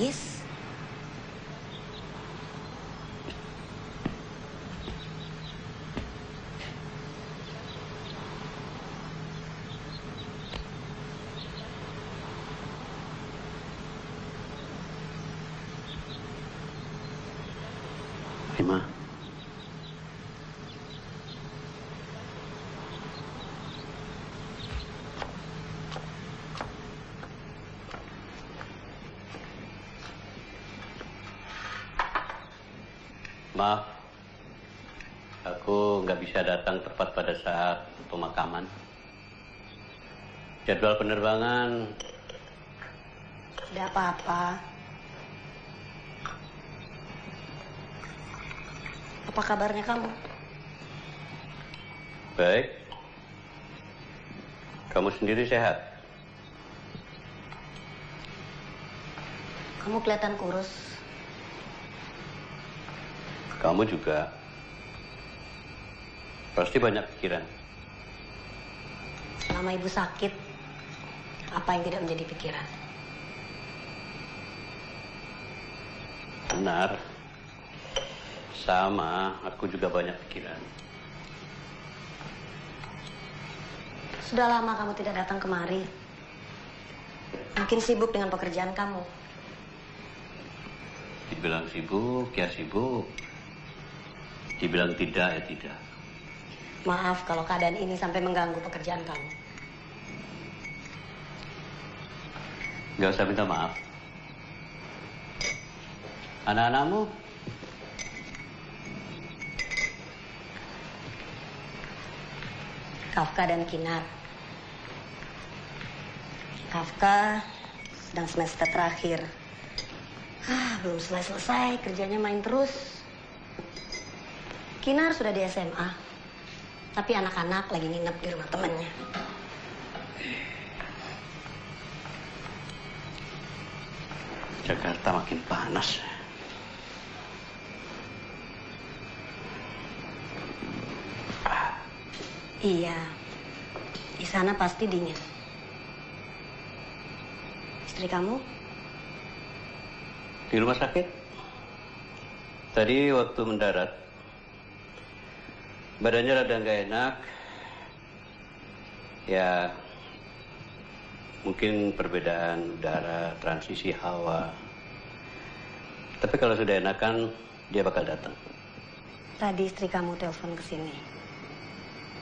Faiz? Ima. Maaf, aku nggak bisa datang tepat pada saat pemakaman. Jadwal penerbangan. Tidak apa-apa. Apa kabarnya kamu? Baik. Kamu sendiri sehat? Kamu kelihatan kurus. Kamu juga. Pasti banyak pikiran. Selama ibu sakit, apa yang tidak menjadi pikiran? Benar. Sama, aku juga banyak pikiran. Sudah lama kamu tidak datang kemari. Mungkin sibuk dengan pekerjaan kamu. Dibilang sibuk, ya sibuk. Dibilang tidak, ya tidak. Maaf kalau keadaan ini sampai mengganggu pekerjaan kamu. Nggak usah minta maaf. Anak-anakmu? Kafka dan Kinar. Kafka sedang semester terakhir. Belum selesai-selesai, kerjanya main terus. Kinar sudah di SMA, tapi anak-anak lagi nginep di rumah temannya. Jakarta makin panas. Iya, di sana pasti dingin. Istri kamu? Di rumah sakit. Tadi waktu mendarat, badannya rada nggak enak. Ya, mungkin perbedaan udara, transisi hawa. Tapi kalau sudah enakan, dia bakal datang. Tadi istri kamu telepon ke sini.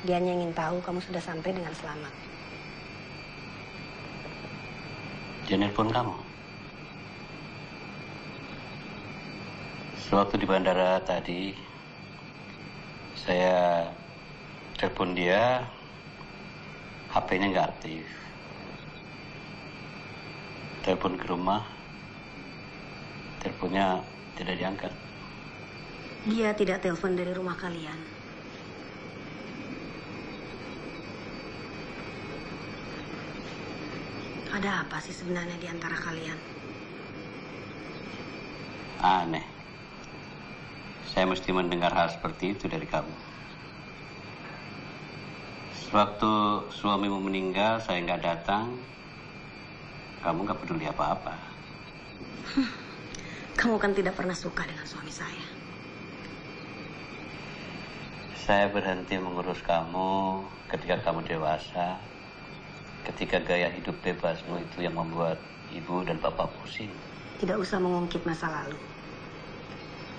Dia hanya ingin tahu kamu sudah sampai dengan selamat. Dia nelpon kamu. Sewaktu di bandara tadi, saya telepon dia, HP-nya nggak aktif. Telepon ke rumah, teleponnya tidak diangkat. Dia tidak telepon dari rumah kalian. Ada apa sih sebenarnya di antara kalian? Aneh. Saya mesti mendengar hal seperti itu dari kamu. Sewaktu suamimu meninggal, saya nggak datang. Kamu nggak peduli apa-apa. Kamu kan tidak pernah suka dengan suami saya. Saya berhenti mengurus kamu ketika kamu dewasa. Ketika gaya hidup bebasmu itu yang membuat ibu dan bapak pusing. Tidak usah mengungkit masa lalu.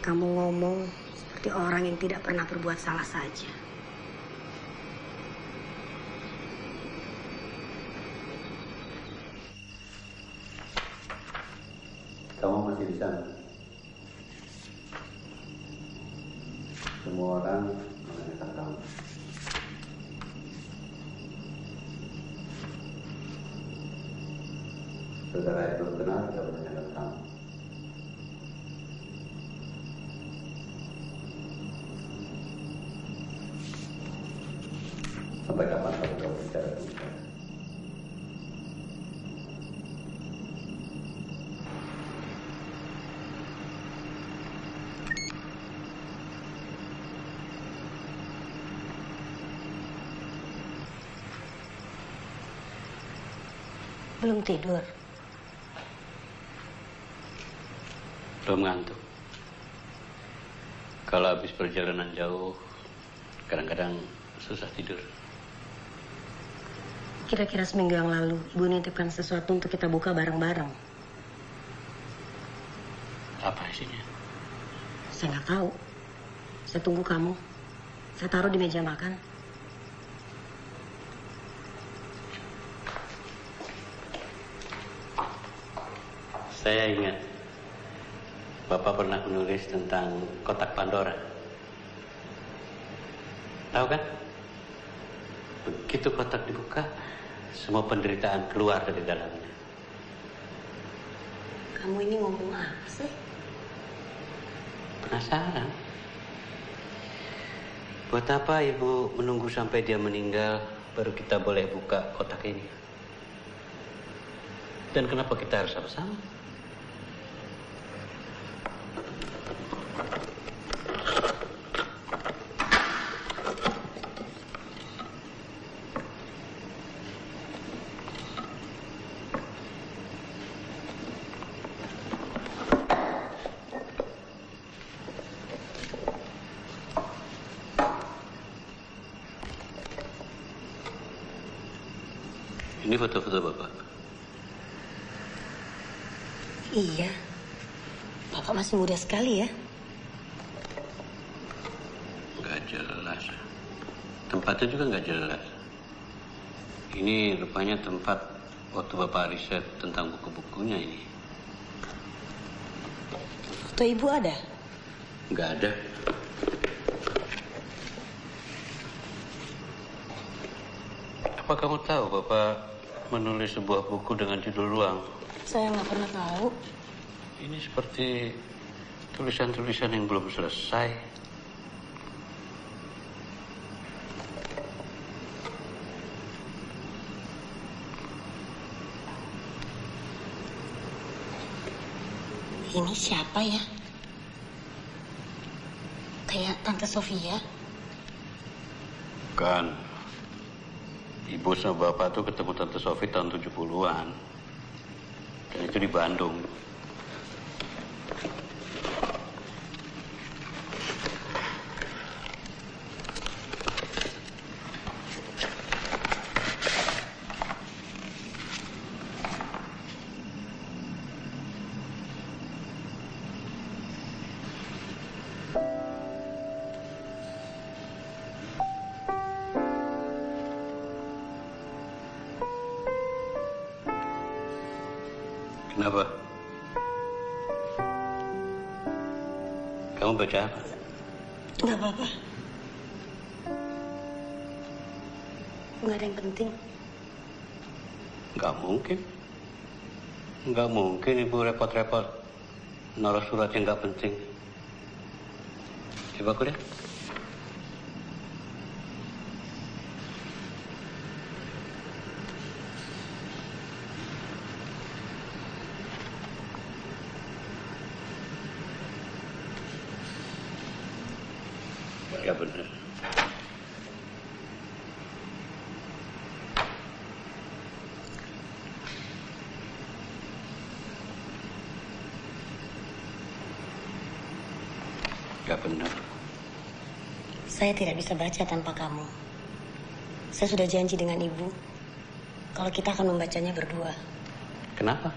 Kamu ngomong seperti orang yang tidak pernah berbuat salah saja. Kamu masih di sana. Semua orang menanyakan kamu. Saudara yang belum kenal juga menanyakan kamu. Sampai kapan kamu bicara dengan saya? Belum tidur. Belum ngantuk. Kalau habis perjalanan jauh, kadang-kadang susah tidur. Kira-kira seminggu yang lalu, Ibu nitipkan sesuatu untuk kita buka bareng-bareng. Apa isinya? Saya nggak tahu. Saya tunggu kamu. Saya taruh di meja makan. Saya ingat, Bapak pernah menulis tentang kotak Pandora. Tahu kan? Begitu kotak dibuka, semua penderitaan keluar dari dalamnya. Kamu ini ngomong apa sih? Penasaran? Buat apa Ibu menunggu sampai dia meninggal, baru kita boleh buka kotak ini? Dan kenapa kita harus sama-sama? Ini foto-foto Bapak. Iya. Bapak masih muda sekali ya. Nggak jelas. Tempatnya juga nggak jelas. Ini rupanya tempat waktu Bapak riset tentang buku-bukunya ini. Foto Ibu ada? Nggak ada. Apa kamu tahu Bapak menulis sebuah buku dengan judul Ruang? Saya nggak pernah tahu. Ini seperti tulisan-tulisan yang belum selesai. Ini siapa ya? Kayak Tante Sofia. Kan, Ibu sama Bapak tuh ketemu Tante Sofi tahun 70-an. Dan itu di Bandung. Kenapa? Kamu baca apa? Nggak apa-apa. Nggak ada yang penting. Nggak mungkin. Nggak mungkin Ibu repot-repot naruh surat yang nggak penting. Coba aku lihat. Ya benar. Ya benar. Saya tidak bisa baca tanpa kamu. Saya sudah janji dengan Ibu kalau kita akan membacanya berdua. Kenapa?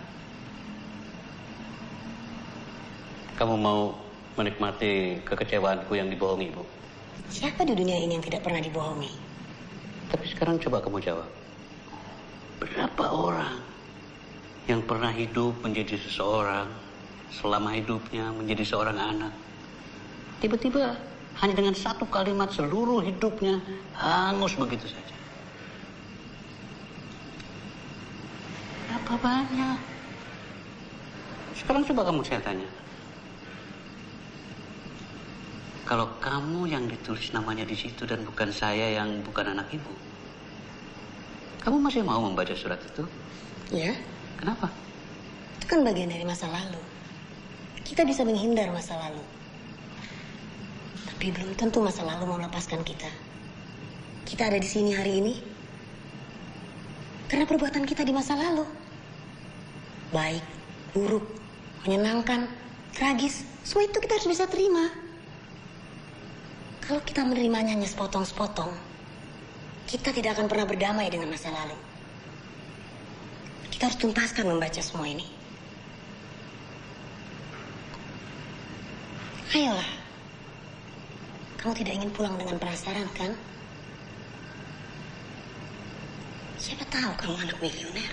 Kamu mau menikmati kekecewaanku yang dibohongi, Ibu? Siapa di dunia ini yang tidak pernah dibohongi? Tapi sekarang coba kamu jawab. Berapa orang yang pernah hidup menjadi seseorang, selama hidupnya menjadi seorang anak, tiba-tiba hanya dengan satu kalimat seluruh hidupnya hangus begitu saja? Berapa banyak? Sekarang coba kamu saya tanya. Kalau kamu yang ditulis namanya di situ dan bukan saya yang bukan anak Ibu, kamu masih mau membaca surat itu? Ya. Kenapa? Itu kan bagian dari masa lalu. Kita bisa menghindar masa lalu. Tapi belum tentu masa lalu mau melepaskan kita. Kita ada di sini hari ini karena perbuatan kita di masa lalu. Baik, buruk, menyenangkan, tragis. Semua itu kita harus bisa terima. Kalau kita menerimanya hanya sepotong-sepotong, kita tidak akan pernah berdamai dengan masa lalu. Kita harus tuntaskan membaca semua ini. Ayolah. Kamu tidak ingin pulang dengan penasaran, kan? Siapa tahu kamu anak milioner.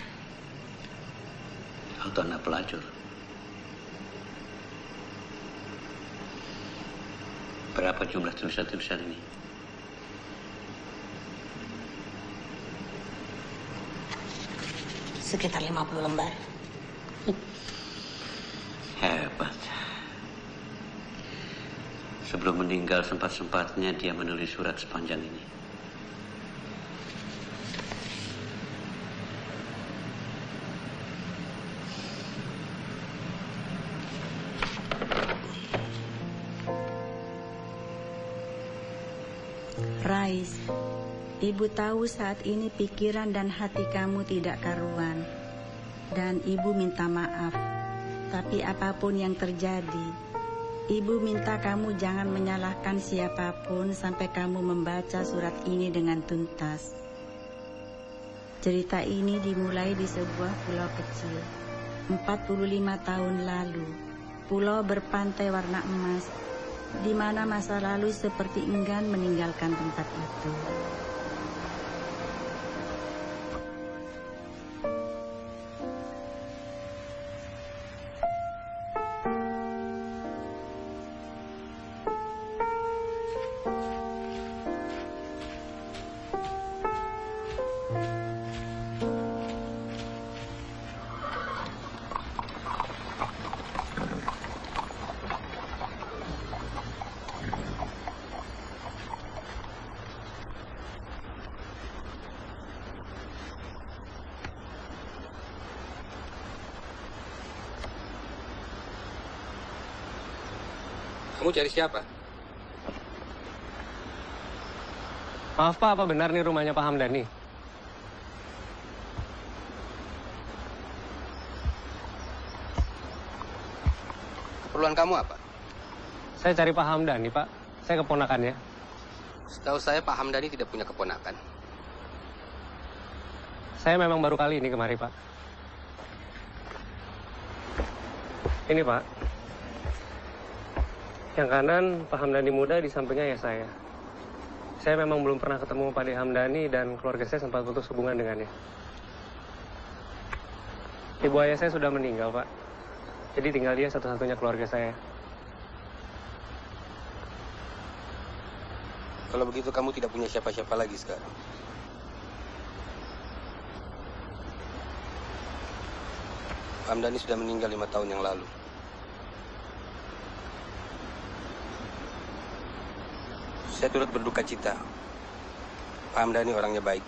Atau anak pelacur. Berapa jumlah tulisan-tulisan ini? Sekitar 50 lembar. Hebat. Sebelum meninggal sempat-sempatnya dia menulis surat sepanjang ini. Rais, Ibu tahu saat ini pikiran dan hati kamu tidak karuan. Dan Ibu minta maaf. Tapi apapun yang terjadi, Ibu minta kamu jangan menyalahkan siapapun sampai kamu membaca surat ini dengan tuntas. Cerita ini dimulai di sebuah pulau kecil. 45 tahun lalu, pulau berpantai warna emas, di mana masa lalu seperti enggan meninggalkan tempat itu. Kamu cari siapa? Maaf Pak, apa benar nih rumahnya Pak Hamdani? Keperluan kamu apa? Saya cari Pak Hamdani Pak, saya keponakannya. Setahu saya Pak Hamdani tidak punya keponakan. Saya memang baru kali ini kemari Pak. Ini Pak. Yang kanan Pak Hamdani muda, di sampingnya ya saya. Saya memang belum pernah ketemu Pak De Hamdani dan keluarga saya sempat putus hubungan dengannya. Ibu ayah saya sudah meninggal Pak. Jadi tinggal dia satu-satunya keluarga saya. Kalau begitu kamu tidak punya siapa-siapa lagi sekarang. Pak Hamdani sudah meninggal 5 tahun yang lalu. Saya turut berduka cita. Pak Hamdani orangnya baik.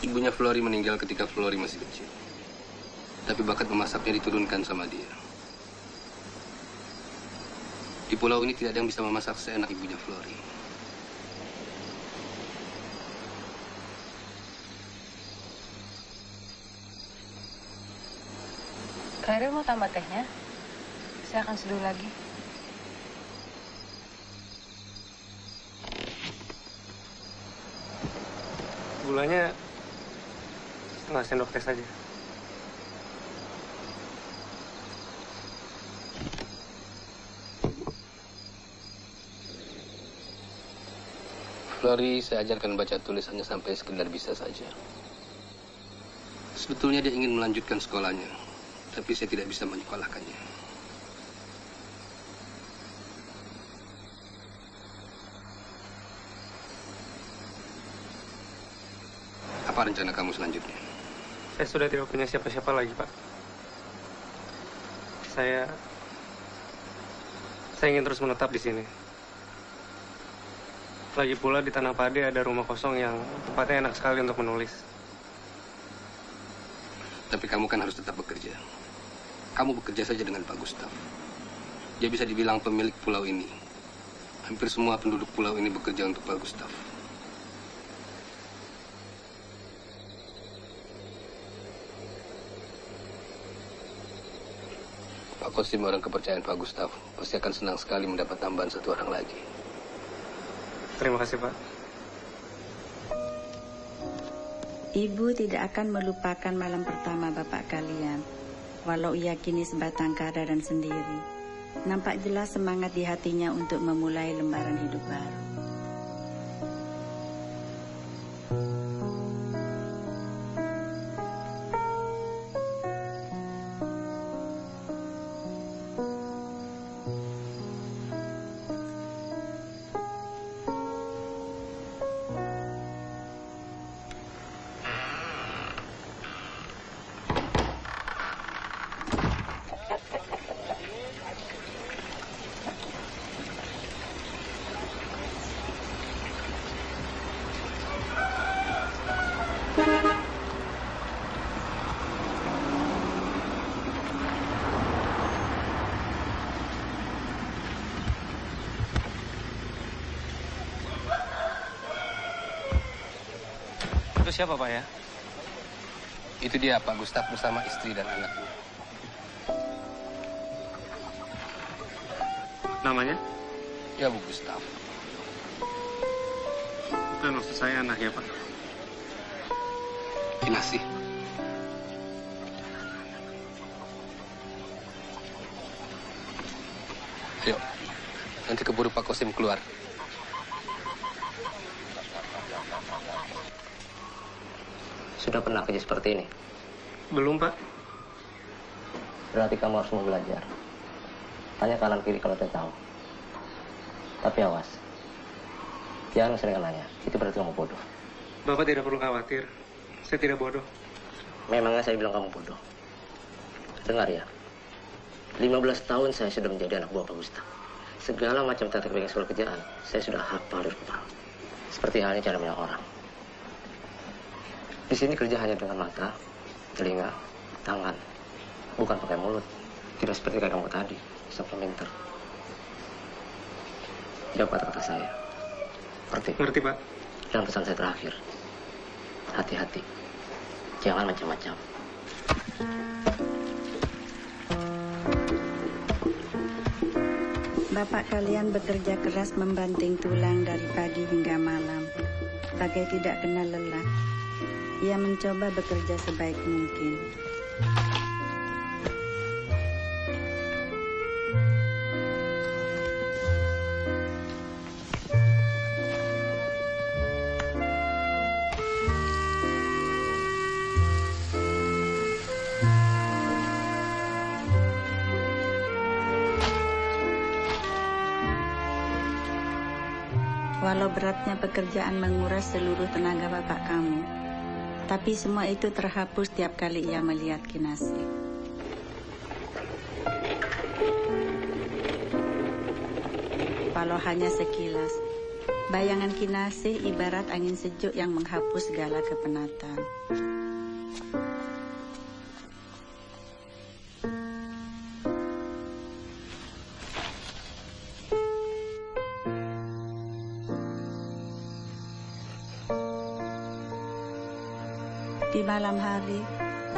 Ibunya Flori meninggal ketika Flori masih kecil. Tapi bakat memasaknya diturunkan sama dia. Di pulau ini tidak ada yang bisa memasak seenak ibunya Flori. Khairil mau tambah tehnya? Saya akan seduh lagi. Gulanya setengah sendok teh saja. Flori saya ajarkan baca tulis hanya sampai sekedar bisa saja. Sebetulnya dia ingin melanjutkan sekolahnya, tapi saya tidak bisa menyekolahkannya. Apa rencana kamu selanjutnya? Saya sudah tidak punya siapa-siapa lagi Pak. Saya ingin terus menetap di sini. Lagi pula di Tanah Pade ada rumah kosong yang tempatnya enak sekali untuk menulis. Tapi kamu kan harus tetap bekerja. Kamu bekerja saja dengan Pak Gustaf. Dia bisa dibilang pemilik pulau ini. Hampir semua penduduk pulau ini bekerja untuk Pak Gustaf. Pak Kosim, orang kepercayaan Pak Gustaf, pasti akan senang sekali mendapat tambahan satu orang lagi. Terima kasih, Pak. Ibu tidak akan melupakan malam pertama bapak kalian, walau ia kini sebatang kara dan sendiri. Nampak jelas semangat di hatinya untuk memulai lembaran hidup baru. Itu siapa, Pak, ya? Itu dia Pak Gustaf bersama istri dan anaknya. Namanya? Ya, Bu Gustaf. Bukan, maksud saya anak ya, Pak. Kinasih. Ayo, nanti keburu Pak Kosim keluar. Sudah pernah kerja seperti ini? Belum, Pak. Berarti kamu harus mau belajar. Tanya kanan kiri kalau tidak tahu. Tapi awas. Jangan sering nanya. Itu berarti kamu bodoh. Bapak tidak perlu khawatir. Saya tidak bodoh. Memangnya saya bilang kamu bodoh? Dengar ya. 15 tahun saya sudah menjadi anak buah Pak Gustaf. Segala macam tata kebiasaan soal kerjaan, saya sudah hafal dari kepala. Seperti halnya cara banyak orang. Di sini kerja hanya dengan mata, telinga, tangan. Bukan pakai mulut. Tidak seperti kayak kamu tadi, sampai pinter. Jawab kata-kata saya. Ngerti? Ngerti, Pak. Dan pesan saya terakhir. Hati-hati. Jangan macam-macam. Bapak kalian bekerja keras membanting tulang dari pagi hingga malam. Bagai tidak kenal lelah. Ia mencoba bekerja sebaik mungkin. Walau beratnya pekerjaan menguras seluruh tenaga bapak kamu, tapi semua itu terhapus tiap kali ia melihat Kinasih. Walau hanya sekilas, bayangan Kinasih ibarat angin sejuk yang menghapus segala kepenatan. Di malam hari,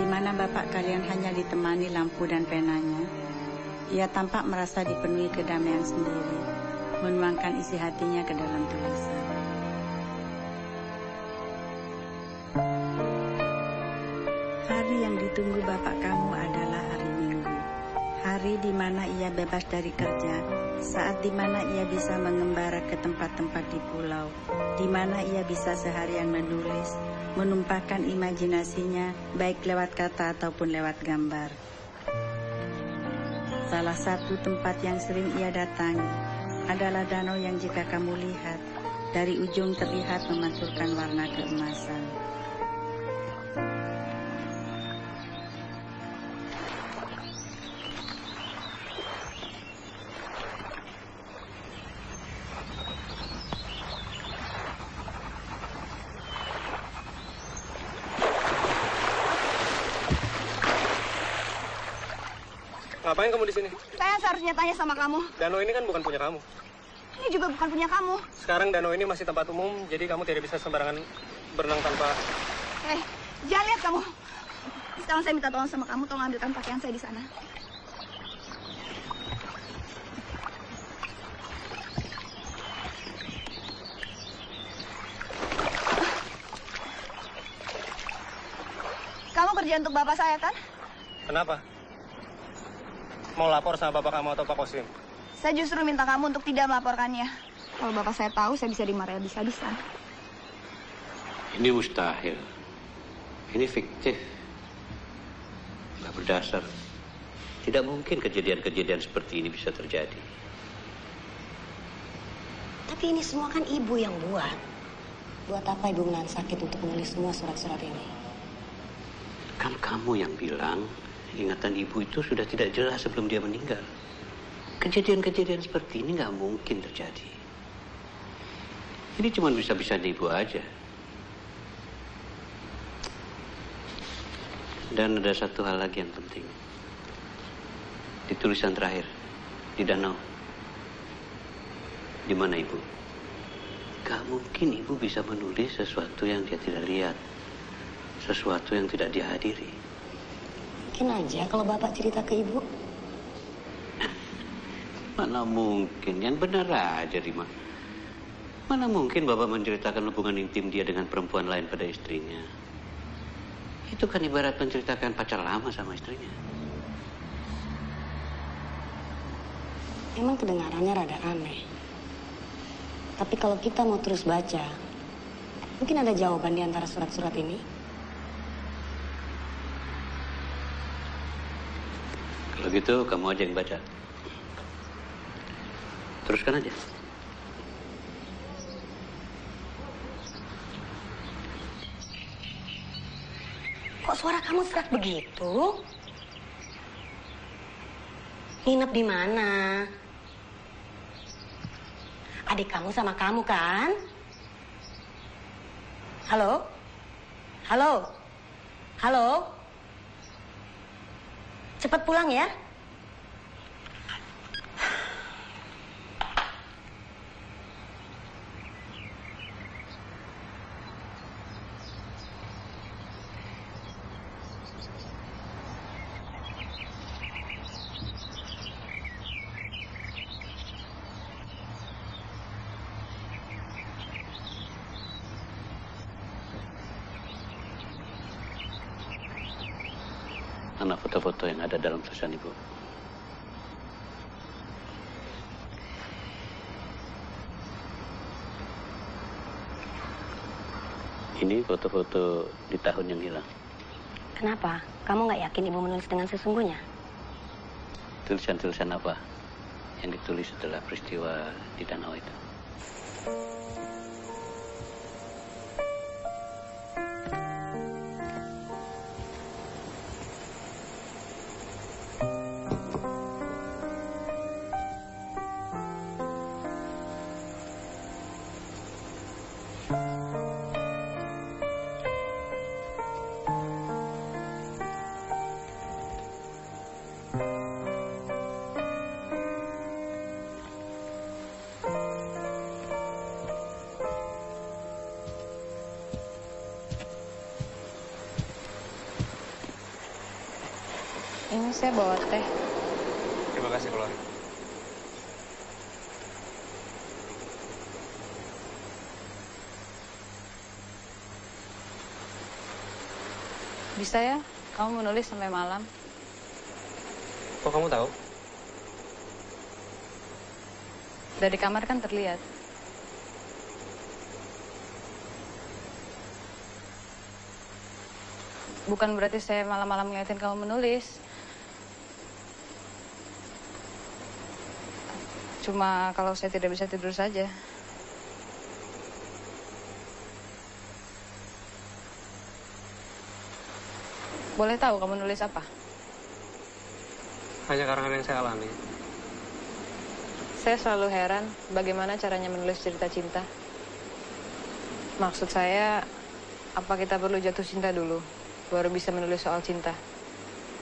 di mana bapak kalian hanya ditemani lampu dan penanya, ia tampak merasa dipenuhi kedamaian sendiri, menuangkan isi hatinya ke dalam tulisan. Hari yang ditunggu bapak kamu adalah hari Minggu. Hari di mana ia bebas dari kerja, saat di mana ia bisa mengembara ke tempat-tempat di pulau, di mana ia bisa seharian menulis, menumpahkan imajinasinya baik lewat kata ataupun lewat gambar. Salah satu tempat yang sering ia datangi adalah danau yang jika kamu lihat, dari ujung terlihat memantulkan warna keemasan. Ngapain kamu di sini? Saya seharusnya tanya sama kamu. Danau ini kan bukan punya kamu. Ini juga bukan punya kamu. Sekarang danau ini masih tempat umum, jadi kamu tidak bisa sembarangan berenang tanpa... Jangan lihat kamu. Sekarang saya minta tolong sama kamu, tolong ambilkan pakaian saya di sana. Kamu kerja untuk bapak saya, kan? Kenapa? Mau lapor sama bapak kamu atau Pak Kosim? Saya justru minta kamu untuk tidak melaporkannya. Kalau bapak saya tahu, saya bisa dimarahin habis-habisan. Ini mustahil. Ini fiktif. Nggak berdasar. Tidak mungkin kejadian-kejadian seperti ini bisa terjadi. Tapi ini semua kan ibu yang buat. Buat apa ibu menahan sakit untuk menulis semua surat-surat ini? Kan kamu yang bilang ingatan ibu itu sudah tidak jelas sebelum dia meninggal. Kejadian-kejadian seperti ini nggak mungkin terjadi. Ini cuma bisa-bisa ibu aja. Dan ada satu hal lagi yang penting. Di tulisan terakhir, di danau. Di mana ibu? Gak mungkin ibu bisa menulis sesuatu yang dia tidak lihat. Sesuatu yang tidak dihadiri. Mungkin aja kalau bapak cerita ke ibu. Mana mungkin, yang benar aja, Rima. Mana mungkin bapak menceritakan hubungan intim dia dengan perempuan lain pada istrinya. Itu kan ibarat menceritakan pacar lama sama istrinya. Emang kedengarannya rada aneh. Tapi kalau kita mau terus baca, mungkin ada jawaban di antara surat-surat ini. Kalau gitu, kamu aja yang baca. Teruskan aja. Kok suara kamu serak begitu? Nginep di mana? Adik kamu sama kamu kan? Halo? Halo? Halo? Cepat pulang ya. Mana foto-foto yang ada dalam tulisan ibu? Ini foto-foto di tahun yang hilang. Kenapa? Kamu nggak yakin ibu menulis dengan sesungguhnya? Tulisan-tulisan apa yang ditulis setelah peristiwa di danau itu? Ini saya bawa teh. Terima kasih, keluar. Bisa ya? Kamu menulis sampai malam? Kok kamu tahu? Dari kamar kan terlihat. Bukan berarti saya malam-malam ngeliatin kamu menulis. Cuma kalau saya tidak bisa tidur saja. Boleh tahu kamu nulis apa? Hanya karangan yang saya alami. Saya selalu heran bagaimana caranya menulis cerita cinta. Maksud saya, apa kita perlu jatuh cinta dulu, baru bisa menulis soal cinta?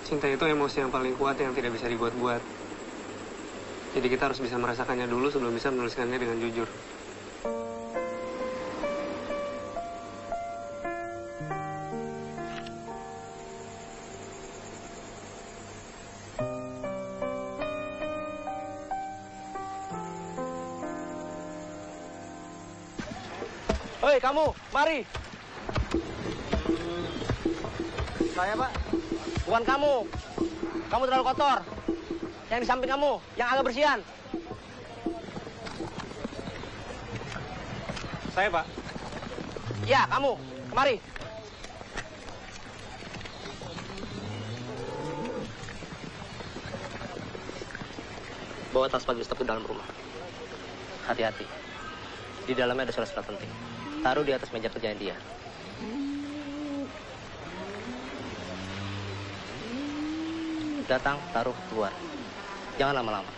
Cinta itu emosi yang paling kuat yang tidak bisa dibuat-buat. Jadi kita harus bisa merasakannya dulu sebelum bisa menuliskannya dengan jujur. Hei kamu, mari. Saya Pak. Bukan kamu. Kamu terlalu kotor. Yang di samping kamu, yang agak bersihan. Saya Pak. Ya, kamu. Kemari. Bawa tas Pak Gustaf ke dalam rumah. Hati-hati. Di dalamnya ada surat-surat penting. Taruh di atas meja kerjaan dia. Datang, taruh, keluar. Jangan lama-lama.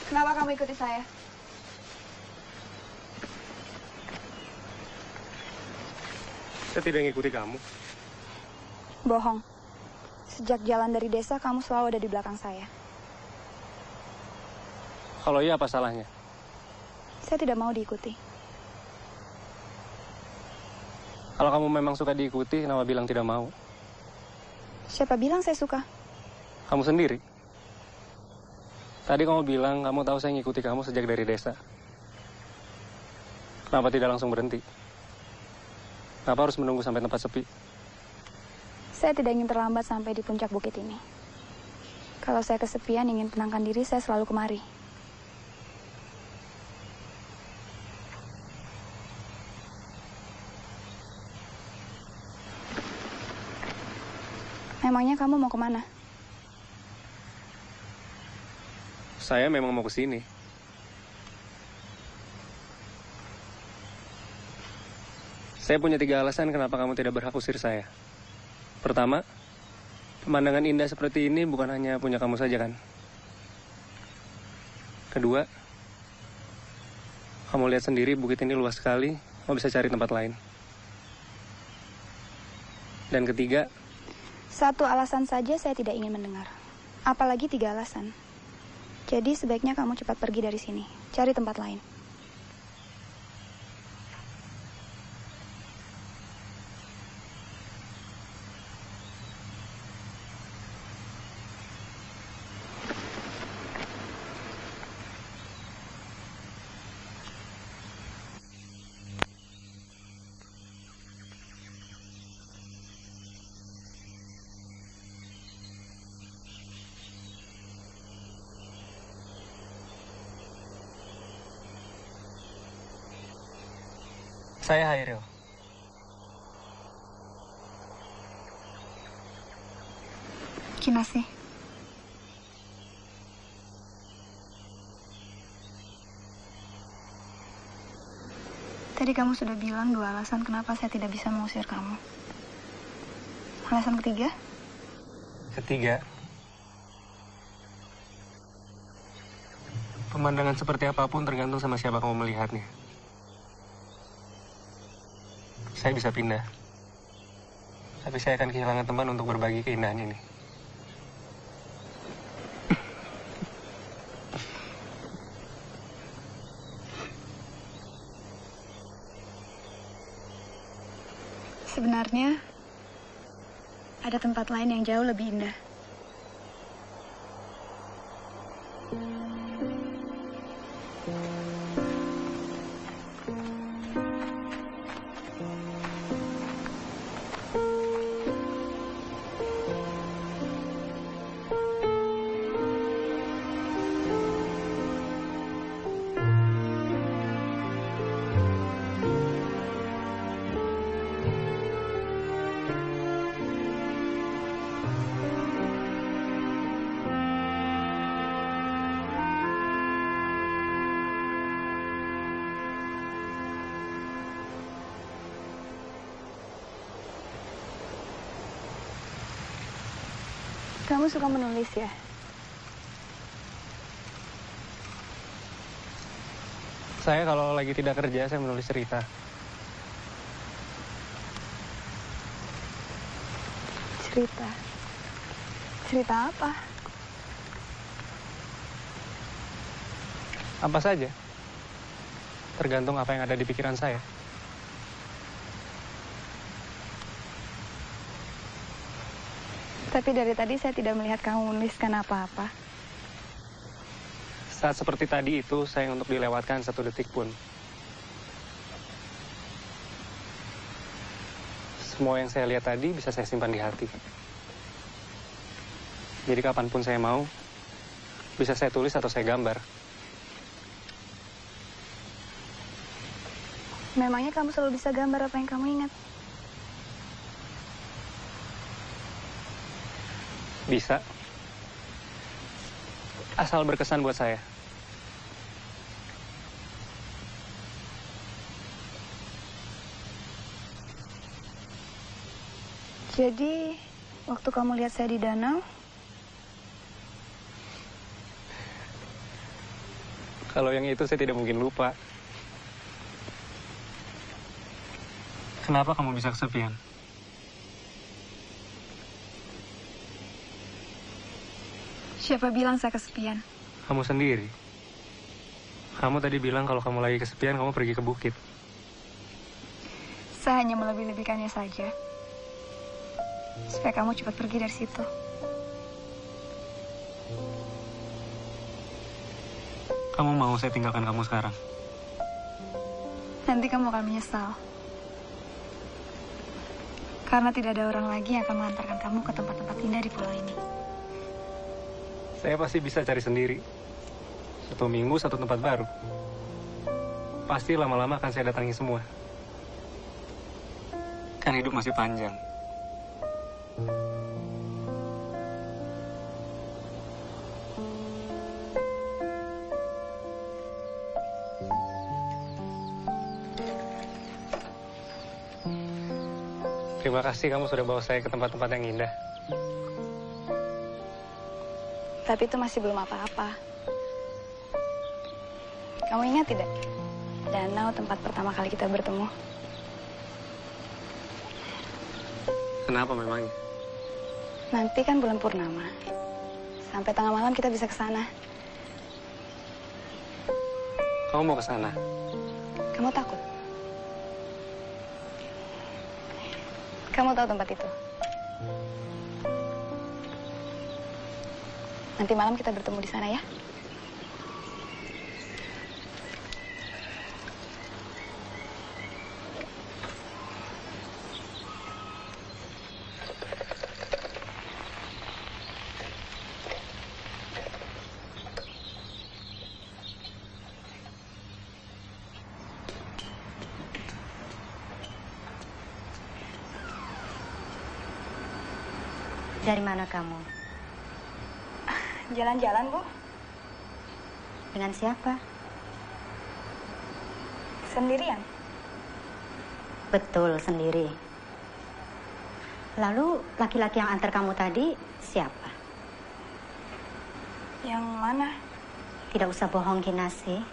Kenapa kamu ikuti saya? Saya tidak ngikuti kamu. Bohong. Sejak jalan dari desa, kamu selalu ada di belakang saya. Kalau iya, apa salahnya? Saya tidak mau diikuti. Kalau kamu memang suka diikuti, kenapa bilang tidak mau? Siapa bilang saya suka? Kamu sendiri. Tadi kamu bilang kamu tahu saya ngikuti kamu sejak dari desa. Kenapa tidak langsung berhenti? Kenapa harus menunggu sampai tempat sepi? Saya tidak ingin terlambat sampai di puncak bukit ini. Kalau saya kesepian ingin tenangkan diri, saya selalu kemari. Memangnya kamu mau kemana? Saya memang mau ke sini. Saya punya 3 alasan kenapa kamu tidak berhak usir saya. Pertama, pemandangan indah seperti ini bukan hanya punya kamu saja kan? Kedua, kamu lihat sendiri bukit ini luas sekali, kamu bisa cari tempat lain. Dan ketiga, satu alasan saja saya tidak ingin mendengar. Apalagi 3 alasan. Jadi sebaiknya kamu cepat pergi dari sini. Cari tempat lain. saya Hairil. Kinasih. Tadi kamu sudah bilang 2 alasan kenapa saya tidak bisa mengusir kamu. Alasan ketiga? Ketiga, pemandangan seperti apapun tergantung sama siapa kamu melihatnya. Saya bisa pindah, tapi saya akan kehilangan teman untuk berbagi keindahan ini. Sebenarnya ada tempat lain yang jauh lebih indah. Kamu suka menulis ya? Saya kalau lagi tidak kerja, saya menulis cerita. Cerita? Cerita apa? Apa saja, tergantung apa yang ada di pikiran saya. Tapi dari tadi saya tidak melihat kamu menuliskan apa-apa. Saat seperti tadi itu, saya untuk dilewatkan 1 detik pun. Semua yang saya lihat tadi bisa saya simpan di hati. Jadi kapanpun saya mau, bisa saya tulis atau saya gambar. Memangnya kamu selalu bisa gambar apa yang kamu ingat? Bisa. Asal berkesan buat saya. Jadi, waktu kamu lihat saya di danau, kalau yang itu saya tidak mungkin lupa. Kenapa kamu bisa kesepian? siapa bilang saya kesepian? Kamu sendiri. Kamu tadi bilang kalau kamu lagi kesepian, kamu pergi ke bukit. Saya hanya melebih-lebihkannya saja. Supaya kamu cepat pergi dari situ. Kamu mau saya tinggalkan kamu sekarang? Nanti kamu akan menyesal. Karena tidak ada orang lagi yang akan mengantarkan kamu ke tempat-tempat indah di pulau ini. Saya pasti bisa cari sendiri. 1 minggu 1 tempat baru. Pasti lama-lama akan saya datangi semua. Kan hidup masih panjang. Terima kasih kamu sudah bawa saya ke tempat-tempat yang indah. Tapi itu masih belum apa-apa. Kamu ingat tidak? Danau tempat pertama kali kita bertemu. Kenapa memangnya? Nanti kan bulan purnama. Sampai tengah malam kita bisa ke sana. Kamu mau ke sana? Kamu takut? Kamu tahu tempat itu? Nanti malam kita bertemu di sana ya. Dari mana kamu? Jalan-jalan, Bu. Dengan siapa? Sendirian. Betul, sendiri. Lalu laki-laki yang antar kamu tadi siapa? Yang mana? Tidak usah bohong, Kinasi.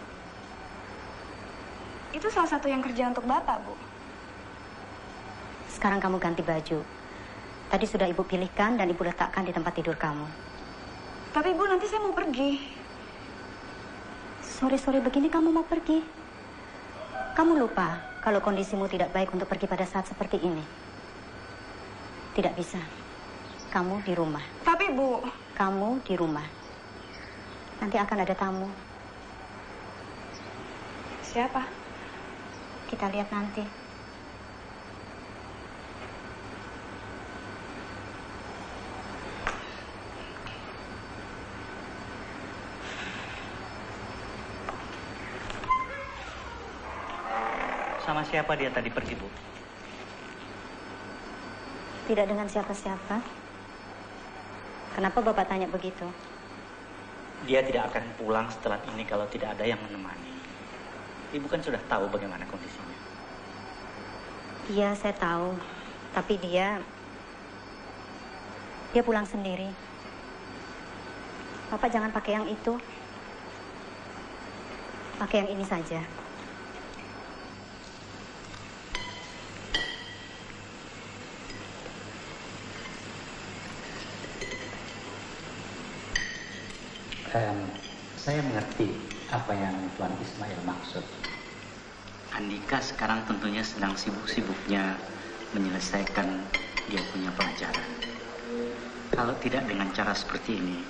Itu salah satu yang kerja untuk Bapak, Bu. Sekarang kamu ganti baju. Tadi sudah Ibu pilihkan dan Ibu letakkan di tempat tidur kamu. Tapi, Bu, nanti saya mau pergi. Sore-sore begini kamu mau pergi? Kamu lupa kalau kondisimu tidak baik untuk pergi pada saat seperti ini. Tidak bisa. Kamu di rumah. Tapi, Bu... Kamu di rumah. Nanti akan ada tamu. Siapa? Kita lihat nanti. Sama siapa dia tadi pergi, Bu? Tidak dengan siapa-siapa. Kenapa Bapak tanya begitu? Dia tidak akan pulang setelah ini kalau tidak ada yang menemani. Ibu kan sudah tahu bagaimana kondisinya. Iya, saya tahu. Tapi dia pulang sendiri. Bapak jangan pakai yang itu. Pakai yang ini saja. Saya mengerti apa yang Tuan Ismail maksud. Andika sekarang tentunya sedang sibuk-sibuknya menyelesaikan dia punya pelajaran. Kalau tidak dengan cara seperti ini,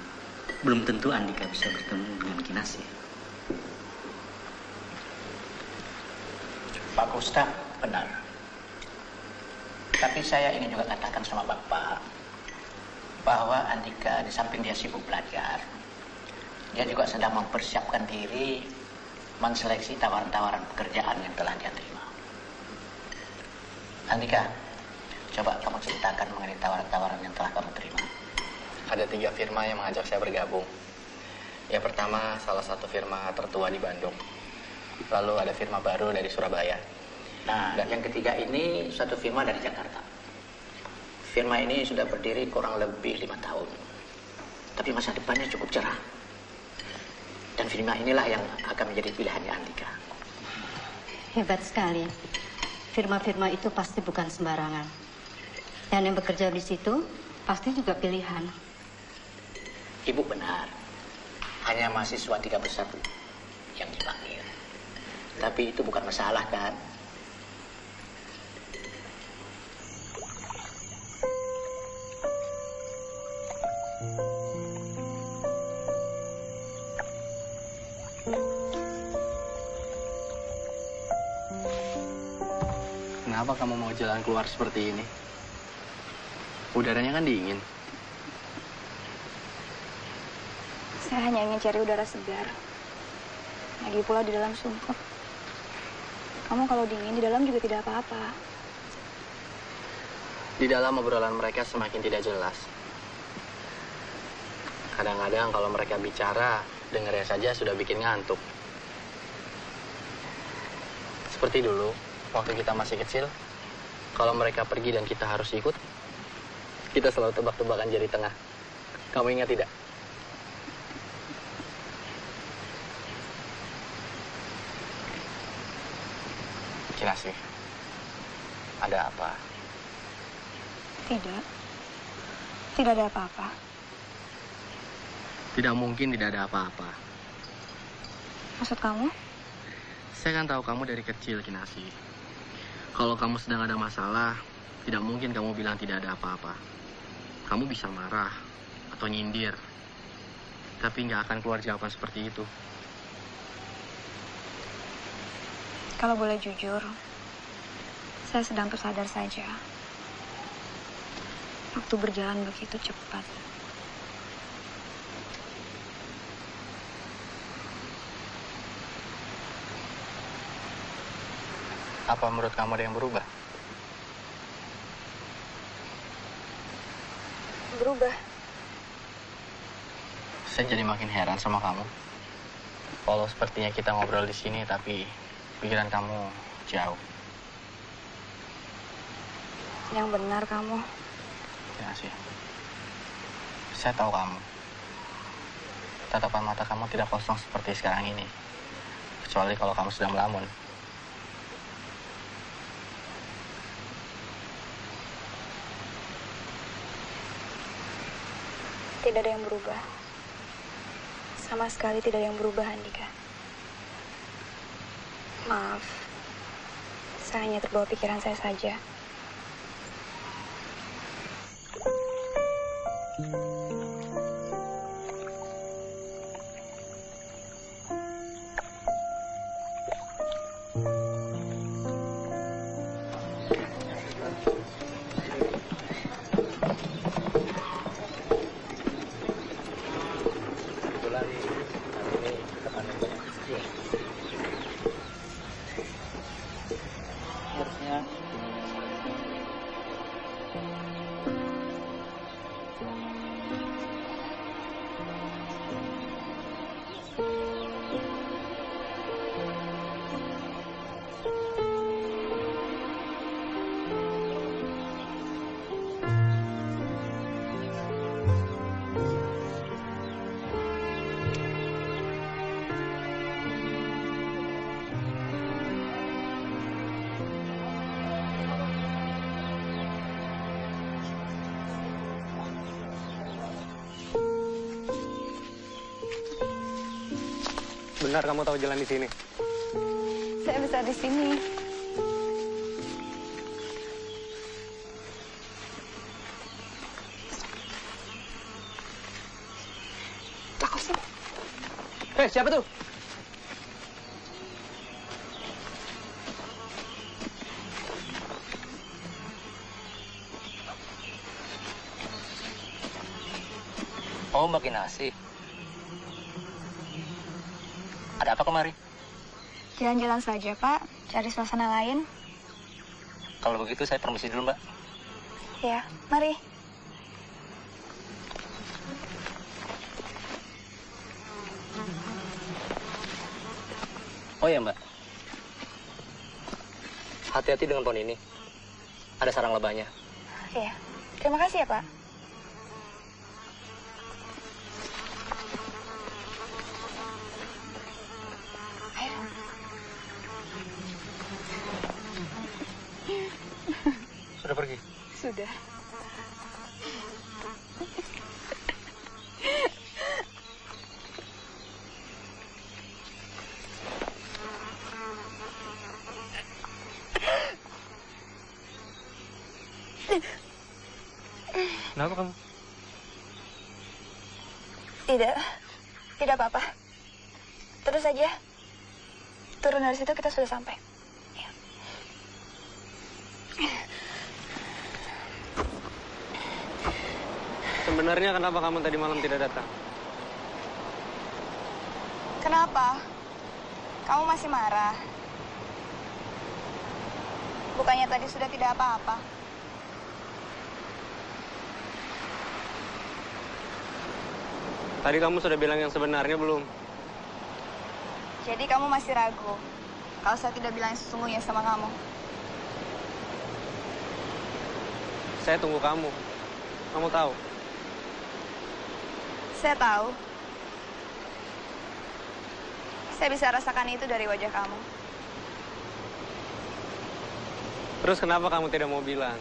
belum tentu Andika bisa bertemu dengan Kinasi. Pak Gustaf benar. Tapi saya ingin juga katakan sama Bapak bahwa Andika di samping dia sibuk belajar, dia juga sedang mempersiapkan diri menseleksi tawaran-tawaran pekerjaan yang telah dia terima. Andika, coba kamu ceritakan mengenai tawaran-tawaran yang telah kamu terima. Ada 3 firma yang mengajak saya bergabung. Yang pertama, salah satu firma tertua di Bandung. Lalu ada firma baru dari Surabaya. Nah, dan yang ketiga ini satu firma dari Jakarta. Firma ini sudah berdiri kurang lebih 5 tahun. Tapi masa depannya cukup cerah. Dan firma inilah yang akan menjadi pilihannya Andika. Hebat sekali. Firma-firma itu pasti bukan sembarangan. Dan yang bekerja di situ pasti juga pilihan. Ibu benar. Hanya mahasiswa 3 besar yang dipanggil. Tapi itu bukan masalah kan? Kenapa kamu mau jalan keluar seperti ini? Udaranya kan dingin. Saya hanya ingin cari udara segar. Lagi pula di dalam sumpah. Kamu kalau dingin di dalam juga tidak apa-apa. Di dalam obrolan mereka semakin tidak jelas. Kadang-kadang kalau mereka bicara, dengarnya saja sudah bikin ngantuk. Seperti dulu, waktu kita masih kecil, kalau mereka pergi dan kita harus ikut, kita selalu tebak-tebakan jari tengah. Kamu ingat tidak? Kinasi, ada apa? Tidak. Tidak ada apa-apa. Tidak mungkin tidak ada apa-apa. Maksud kamu? Saya kan tahu kamu dari kecil, Kinasi. Kalau kamu sedang ada masalah, tidak mungkin kamu bilang tidak ada apa-apa. Kamu bisa marah atau nyindir, tapi nggak akan keluar jawaban seperti itu. Kalau boleh jujur, saya sedang tersadar saja. Waktu berjalan begitu cepat. Apa menurut kamu ada yang berubah? Berubah? Saya jadi makin heran sama kamu. Walau sepertinya kita ngobrol di sini, tapi pikiran kamu jauh. Yang benar kamu. Terima kasih. Saya tahu kamu. Tatapan mata kamu tidak kosong seperti sekarang ini. Kecuali kalau kamu sedang melamun. Tidak ada yang berubah. Sama sekali tidak ada yang berubah, Andika. Maaf. Saya hanya terbawa pikiran saya saja. Benar kamu tahu jalan di sini? Saya bisa di sini. Aku sih. Hei, siapa tuh? Oh, Mbak Kinasi. Ada apa kemari? Jalan-jalan saja, Pak. Cari suasana lain. Kalau begitu saya permisi dulu, Mbak. Ya, mari. Oh ya, Mbak. Hati-hati dengan pohon ini. Ada sarang lebahnya. Iya. Terima kasih ya, Pak. Sudah pergi? Sudah. Kenapa kamu? Tidak. Tidak apa-apa. Terus saja. Turun dari situ kita sudah sampai. Ya. Sebenarnya kenapa kamu tadi malam tidak datang? Kenapa? Kamu masih marah? Bukannya tadi sudah tidak apa-apa? Tadi kamu sudah bilang yang sebenarnya belum? Jadi kamu masih ragu kalau saya tidak bilang yang sesungguhnya sama kamu? Saya tunggu kamu. Kamu tahu? Saya tahu. Saya bisa rasakan itu dari wajah kamu. Terus kenapa kamu tidak mau bilang?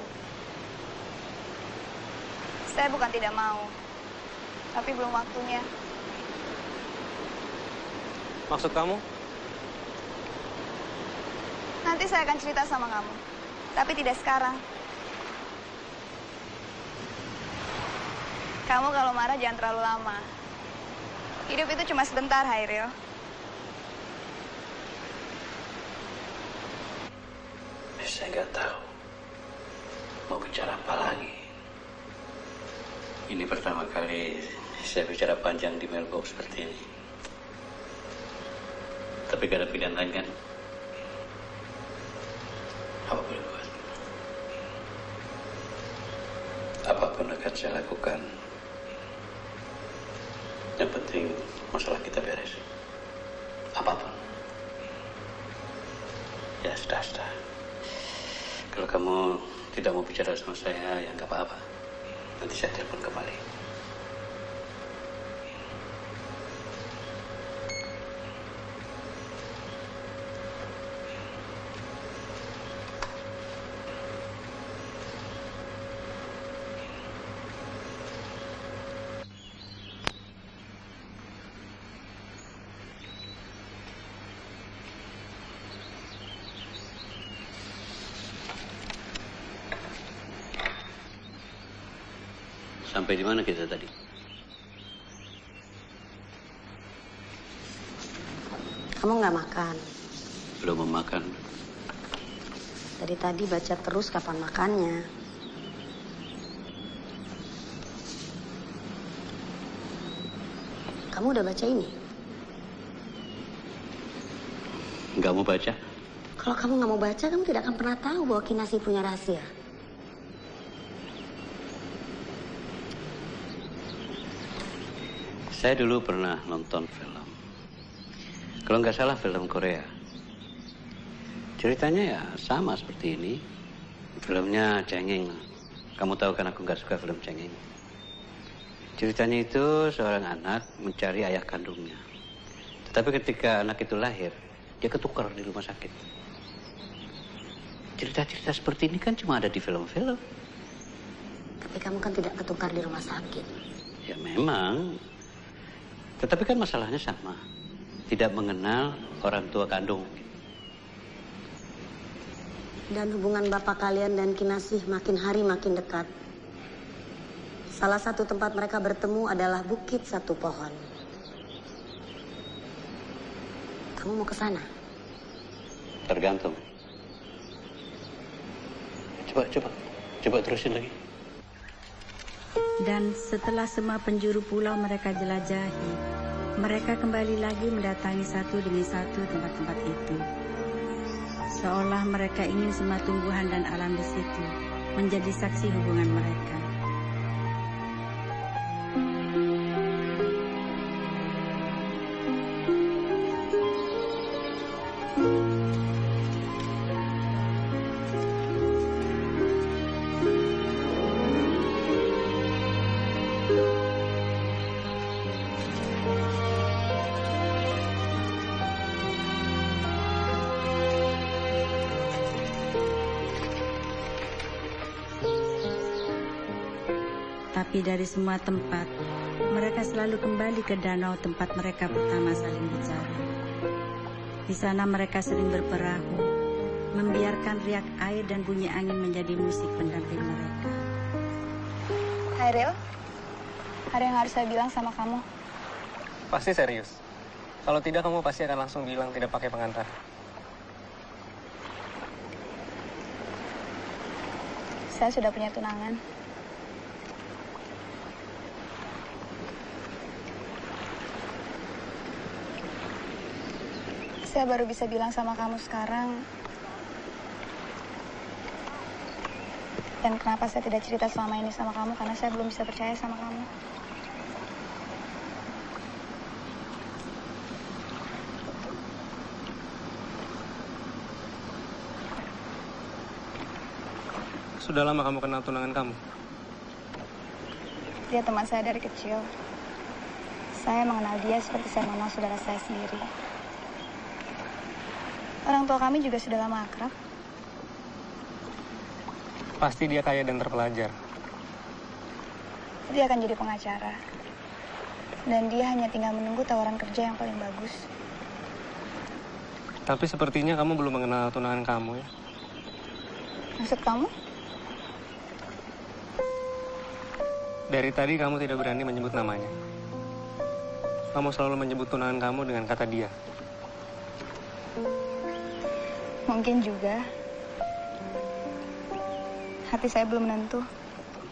Saya bukan tidak mau, tapi belum waktunya. Maksud kamu? Nanti saya akan cerita sama kamu, tapi tidak sekarang. Kamu kalau marah jangan terlalu lama. Hidup itu cuma sebentar, Hairil. Saya nggak tahu mau bicara apa lagi. Ini pertama kali saya bicara panjang di mailbox seperti ini. Tapi gak ada pilihan lain kan? Apa boleh buat? Apapun akan saya lakukan. Yang penting masalah kita beres. Apapun. Ya sudah. Kalau kamu tidak mau bicara sama saya, ya nggak apa-apa. Nanti saya telepon kembali. Sampai di mana kita tadi? Kamu nggak makan. Belum mau makan. Dari tadi baca terus kapan makannya. Kamu udah baca ini? Nggak mau baca? Kalau kamu nggak mau baca, kamu tidak akan pernah tahu bahwa Kinasih punya rahasia. Saya dulu pernah nonton film. Kalau nggak salah film Korea. Ceritanya ya sama seperti ini. Filmnya cengeng. Kamu tahu kan aku nggak suka film cengeng. Ceritanya itu seorang anak mencari ayah kandungnya. Tetapi ketika anak itu lahir, dia ketukar di rumah sakit. Cerita-cerita seperti ini kan cuma ada di film-film. Tapi kamu kan tidak ketukar di rumah sakit. Ya memang. Tetapi kan masalahnya sama. Tidak mengenal orang tua kandung. Dan hubungan bapak kalian dan Kinasih makin hari makin dekat. Salah satu tempat mereka bertemu adalah Bukit Satu Pohon. Kamu mau ke sana? Tergantung. Coba terusin lagi. Dan setelah semua penjuru pulau mereka jelajahi, mereka kembali lagi mendatangi satu demi satu tempat-tempat itu. Seolah mereka ingin semua tumbuhan dan alam di situ menjadi saksi hubungan mereka. Tapi dari semua tempat, mereka selalu kembali ke danau tempat mereka pertama saling bicara. Di sana mereka sering berperahu, membiarkan riak air dan bunyi angin menjadi musik pendamping mereka. Hairil, ada yang harus saya bilang sama kamu. Pasti serius. Kalau tidak, kamu pasti akan langsung bilang tidak pakai pengantar. Saya sudah punya tunangan. Saya baru bisa bilang sama kamu sekarang. Dan kenapa saya tidak cerita selama ini sama kamu, karena saya belum bisa percaya sama kamu. Sudah lama kamu kenal tunangan kamu? Dia teman saya dari kecil. Saya mengenal dia seperti saya mengenal saudara saya sendiri. Orang tua kami juga sudah lama akrab. Pasti dia kaya dan terpelajar. Dia akan jadi pengacara. Dan dia hanya tinggal menunggu tawaran kerja yang paling bagus. Tapi sepertinya kamu belum mengenal tunangan kamu ya. Maksud kamu? Dari tadi kamu tidak berani menyebut namanya. Kamu selalu menyebut tunangan kamu dengan kata dia. Mungkin juga. Hati saya belum menentu.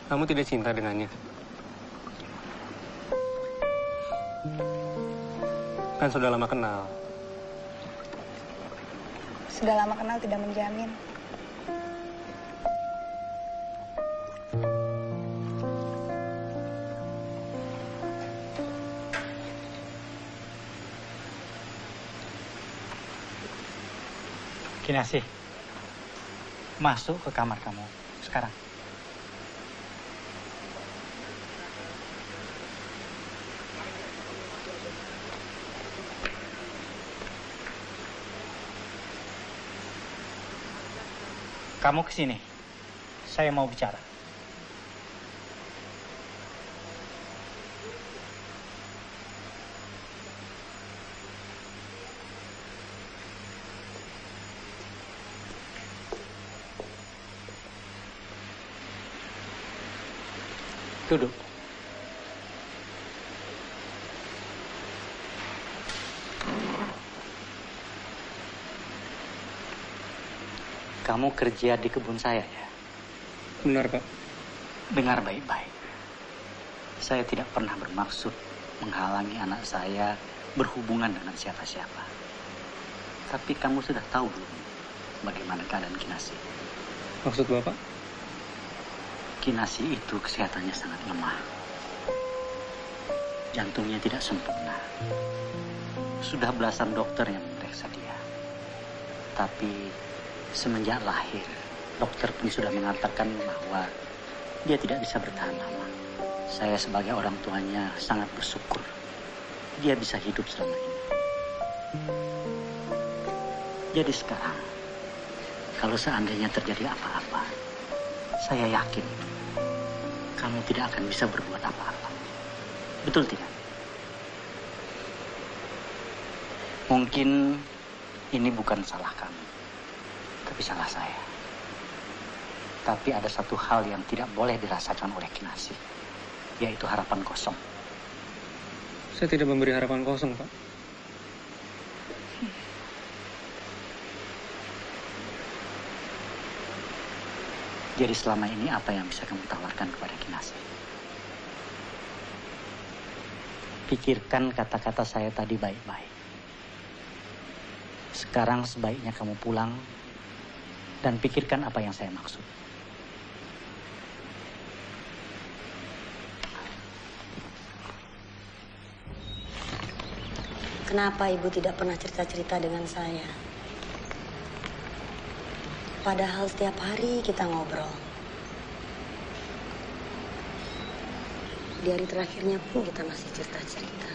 Kamu tidak cinta dengannya. Kan sudah lama kenal. Sudah lama kenal tidak menjamin. Kinasih, masuk ke kamar kamu sekarang. Kamu kesini, saya mau bicara. Duduk. Kamu kerja di kebun saya ya? Benar, Pak. Dengar baik-baik. Saya tidak pernah bermaksud menghalangi anak saya berhubungan dengan siapa-siapa. Tapi kamu sudah tahu belum bagaimana keadaan Kinasih? Maksud Bapak? Kinasih itu kesehatannya sangat lemah. Jantungnya tidak sempurna. Sudah belasan dokter yang memeriksa dia. Tapi semenjak lahir, dokter pun sudah mengatakan bahwa dia tidak bisa bertahan lama. Saya sebagai orang tuanya sangat bersyukur dia bisa hidup selama ini. Jadi sekarang, kalau seandainya terjadi apa-apa, saya yakin kamu tidak akan bisa berbuat apa-apa. Betul tidak? Mungkin ini bukan salah kamu, tapi salah saya. Tapi ada satu hal yang tidak boleh dirasakan oleh Kinasih, yaitu harapan kosong. Saya tidak memberi harapan kosong, Pak. Jadi selama ini apa yang bisa kamu tawarkan kepada Kinasih? Pikirkan kata-kata saya tadi baik-baik. Sekarang sebaiknya kamu pulang dan pikirkan apa yang saya maksud. Kenapa Ibu tidak pernah cerita-cerita dengan saya? Padahal setiap hari kita ngobrol. Di hari terakhirnya pun kita masih cerita-cerita.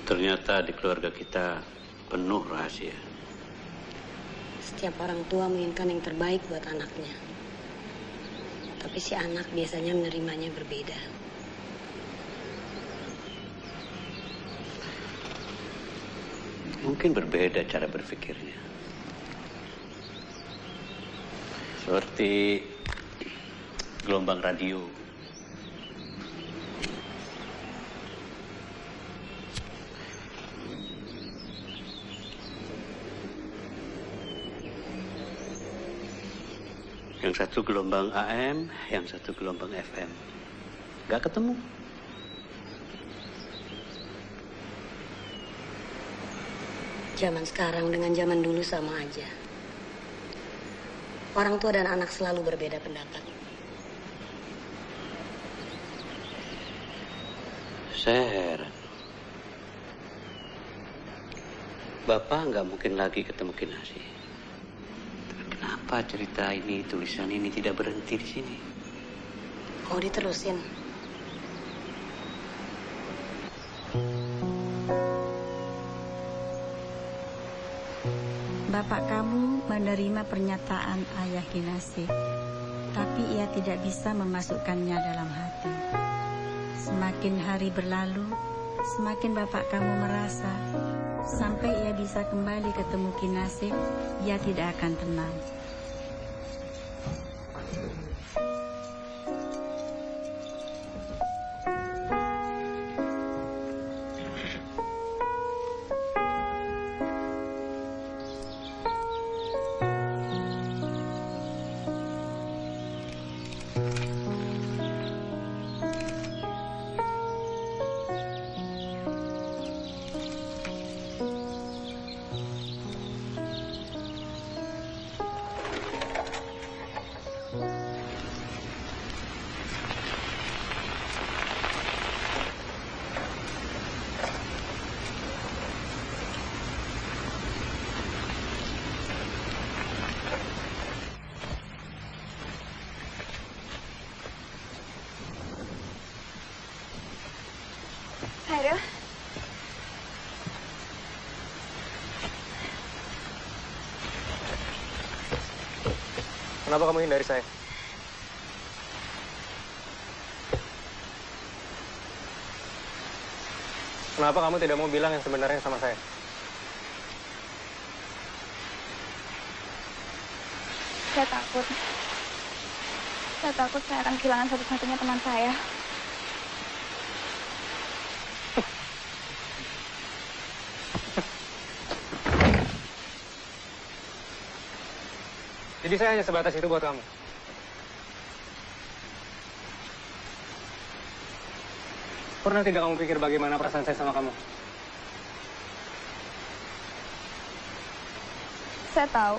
Ternyata di keluarga kita penuh rahasia. Setiap orang tua menginginkan yang terbaik buat anaknya. Tapi si anak biasanya menerimanya berbeda. Mungkin berbeda cara berpikirnya. Seperti gelombang radio. Yang satu gelombang AM, yang satu gelombang FM. Gak ketemu. Zaman sekarang dengan zaman dulu sama aja. Orang tua dan anak selalu berbeda pendapat. Saya heran. Bapak nggak mungkin lagi ketemu Kinasih. Kenapa cerita ini, tulisan ini tidak berhenti di sini? Oh, diterusin. Bapak kamu menerima pernyataan ayah Kinasih. tapi ia tidak bisa memasukkannya dalam hati. Semakin hari berlalu, semakin bapak kamu merasa, sampai ia bisa kembali ketemu Kinasih, ia tidak akan tenang. Hairil. Kenapa kamu hindari saya? Kenapa kamu tidak mau bilang yang sebenarnya sama saya? Saya takut. Saya takut saya akan kehilangan satu-satunya teman saya. Jadi saya hanya sebatas itu buat kamu. Pernah tidak kamu pikir bagaimana perasaan saya sama kamu? Saya tahu.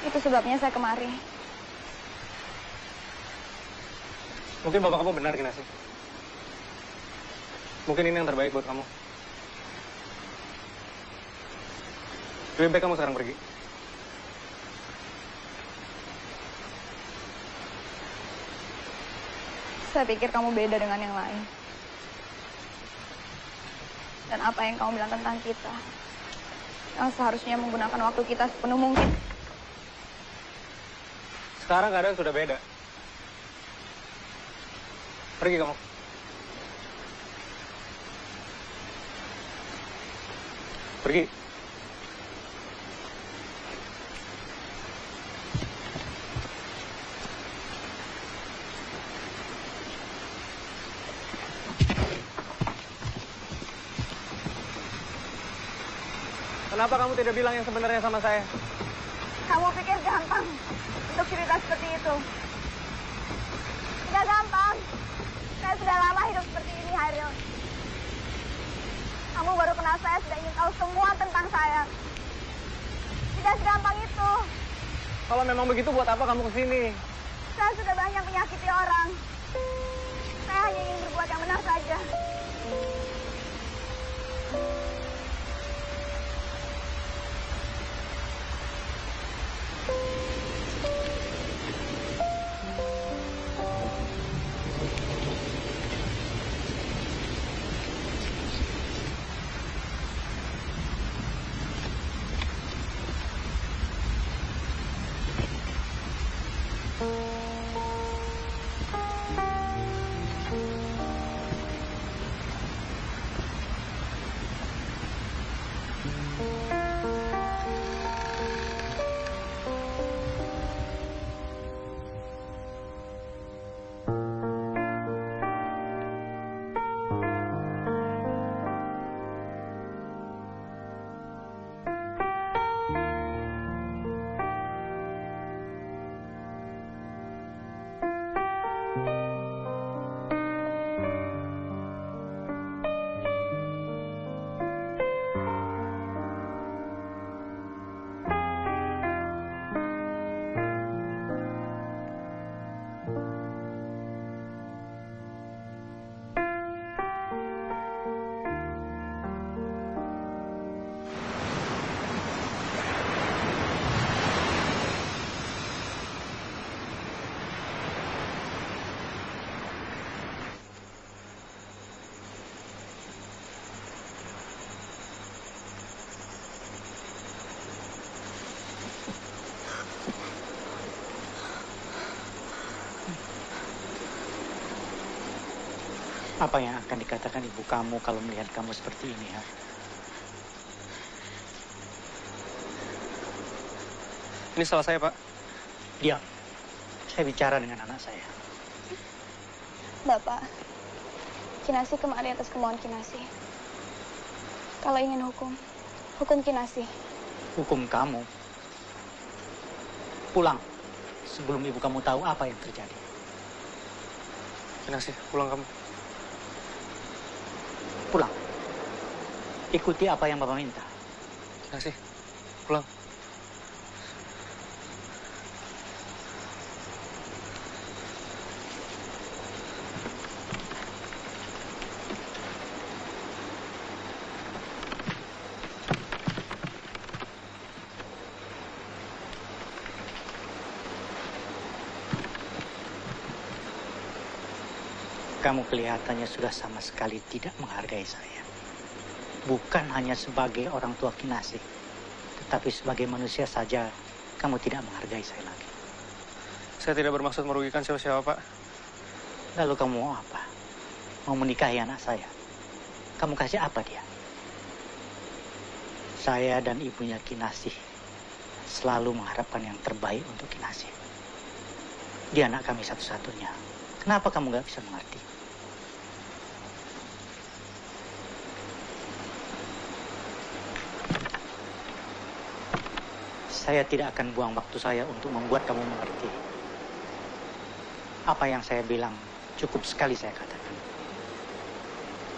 Itu sebabnya saya kemari. Mungkin bapak kamu benar, Kinasih. Mungkin ini yang terbaik buat kamu. Lebih baik kamu sekarang pergi. Saya pikir kamu beda dengan yang lain. Dan apa yang kamu bilang tentang kita, yang seharusnya menggunakan waktu kita sepenuh mungkin. Sekarang keadaan sudah beda. Pergi kamu. Pergi. Kenapa kamu tidak bilang yang sebenarnya sama saya? Kamu pikir gampang untuk cerita seperti itu? Tidak gampang. Saya sudah lama hidup seperti ini, Hairil. Kamu baru kenal saya sudah ingin tahu semua tentang saya. Tidak segampang itu. Kalau memang begitu, buat apa kamu kesini? Saya sudah banyak menyakiti orang. Saya hanya ingin berbuat yang benar saja. Apa yang akan dikatakan ibu kamu kalau melihat kamu seperti ini, ha? Ini salah saya, Pak. Diam. Saya bicara dengan anak saya. Bapak, Kinasi kemari atas kemauan Kinasi. Kalau ingin hukum Kinasi. Hukum kamu? Pulang sebelum ibu kamu tahu apa yang terjadi. Kinasi, pulang kamu. Pulang. Ikuti apa yang Bapak minta. Kinasi, pulang. Kamu kelihatannya sudah sama sekali tidak menghargai saya. Bukan hanya sebagai orang tua Kinasi, tetapi sebagai manusia saja kamu tidak menghargai saya lagi. Saya tidak bermaksud merugikan siapa-siapa, Pak. Lalu kamu mau apa? Mau menikahi anak saya? Kamu kasih apa dia? Saya dan ibunya Kinasi selalu mengharapkan yang terbaik untuk Kinasi. Dia anak kami satu-satunya. Kenapa kamu gak bisa mengerti? Saya tidak akan buang waktu saya untuk membuat kamu mengerti. Apa yang saya bilang cukup sekali saya katakan.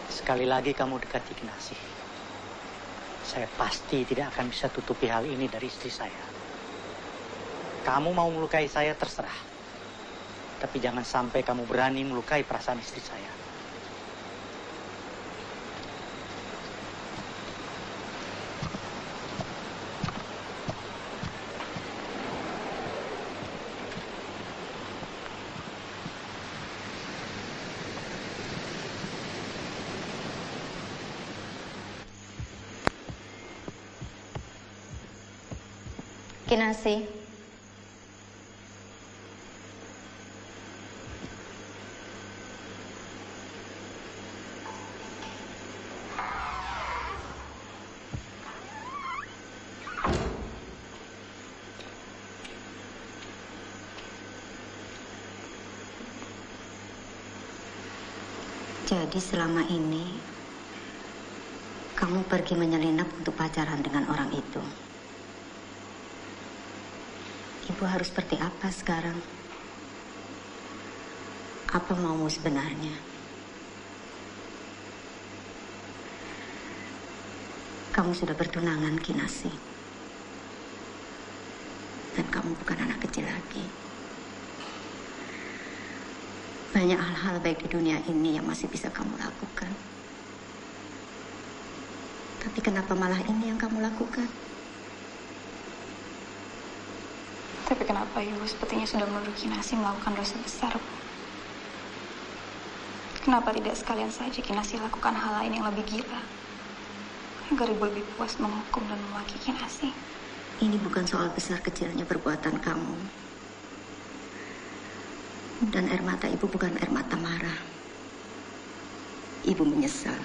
Sekali lagi kamu dekati Kinasi. Saya pasti tidak akan bisa tutupi hal ini dari istri saya. Kamu mau melukai saya terserah. Tapi jangan sampai kamu berani melukai perasaan istri saya. Kinasi. Jadi selama ini kamu pergi menyelinap untuk pacaran dengan orang itu. Ibu harus seperti apa sekarang? Apa maumu sebenarnya? Kamu sudah bertunangan, Kinasi. Dan kamu bukan anak kecil lagi. Banyak hal-hal baik di dunia ini yang masih bisa kamu lakukan. Tapi kenapa malah ini yang kamu lakukan? Tapi kenapa Ibu sepertinya sudah menuduh Kinasi melakukan dosa besar, Bu? Kenapa tidak sekalian saja Kinasi lakukan hal lain yang lebih gila? Agar Ibu lebih puas menghukum dan memaki Kinasi. Ini bukan soal besar kecilnya perbuatan kamu. Dan air mata Ibu bukan air mata marah. Ibu menyesal.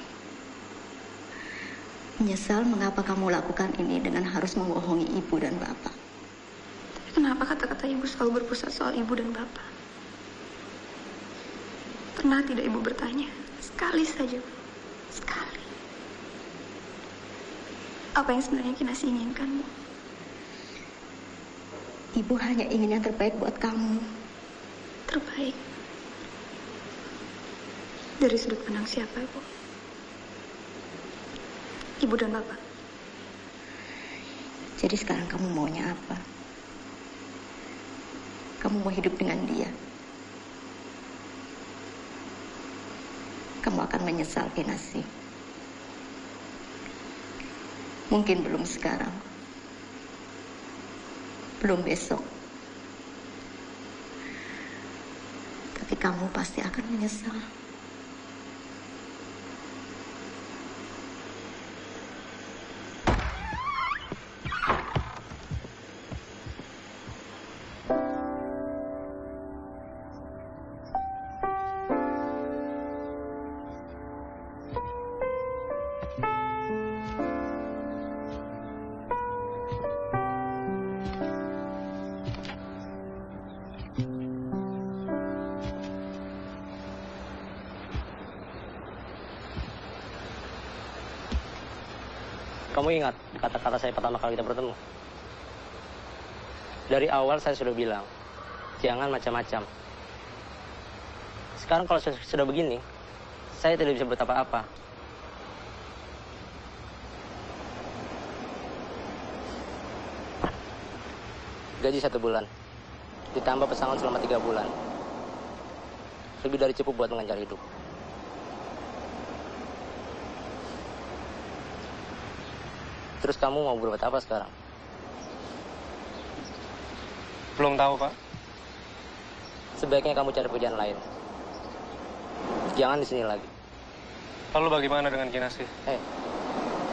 Menyesal mengapa kamu lakukan ini dengan harus membohongi Ibu dan Bapak. Kenapa kata-kata Ibu selalu berpusat soal Ibu dan Bapak? Pernah tidak Ibu bertanya? Sekali saja, Bu. Sekali. Apa yang sebenarnya Kinasi inginkan, Bu? Ibu hanya ingin yang terbaik buat kamu. Terbaik? Dari sudut pandang siapa, Bu? Ibu dan Bapak. Jadi sekarang kamu maunya apa? Kamu mau hidup dengan dia. Kamu akan menyesal, Kinasi. Mungkin belum sekarang. Belum besok. Tapi kamu pasti akan menyesal. Kamu ingat kata-kata saya pertama kali kita bertemu? Dari awal saya sudah bilang, jangan macam-macam. Sekarang kalau sudah begini, saya tidak bisa berbuat apa-apa. Gaji 1 bulan, ditambah pesangon selama 3 bulan. Lebih dari cukup buat mengejar hidup. Terus kamu mau berbuat apa sekarang? Belum tahu, Pak. Sebaiknya kamu cari pekerjaan lain. Jangan di sini lagi. Lalu bagaimana dengan Kinasih?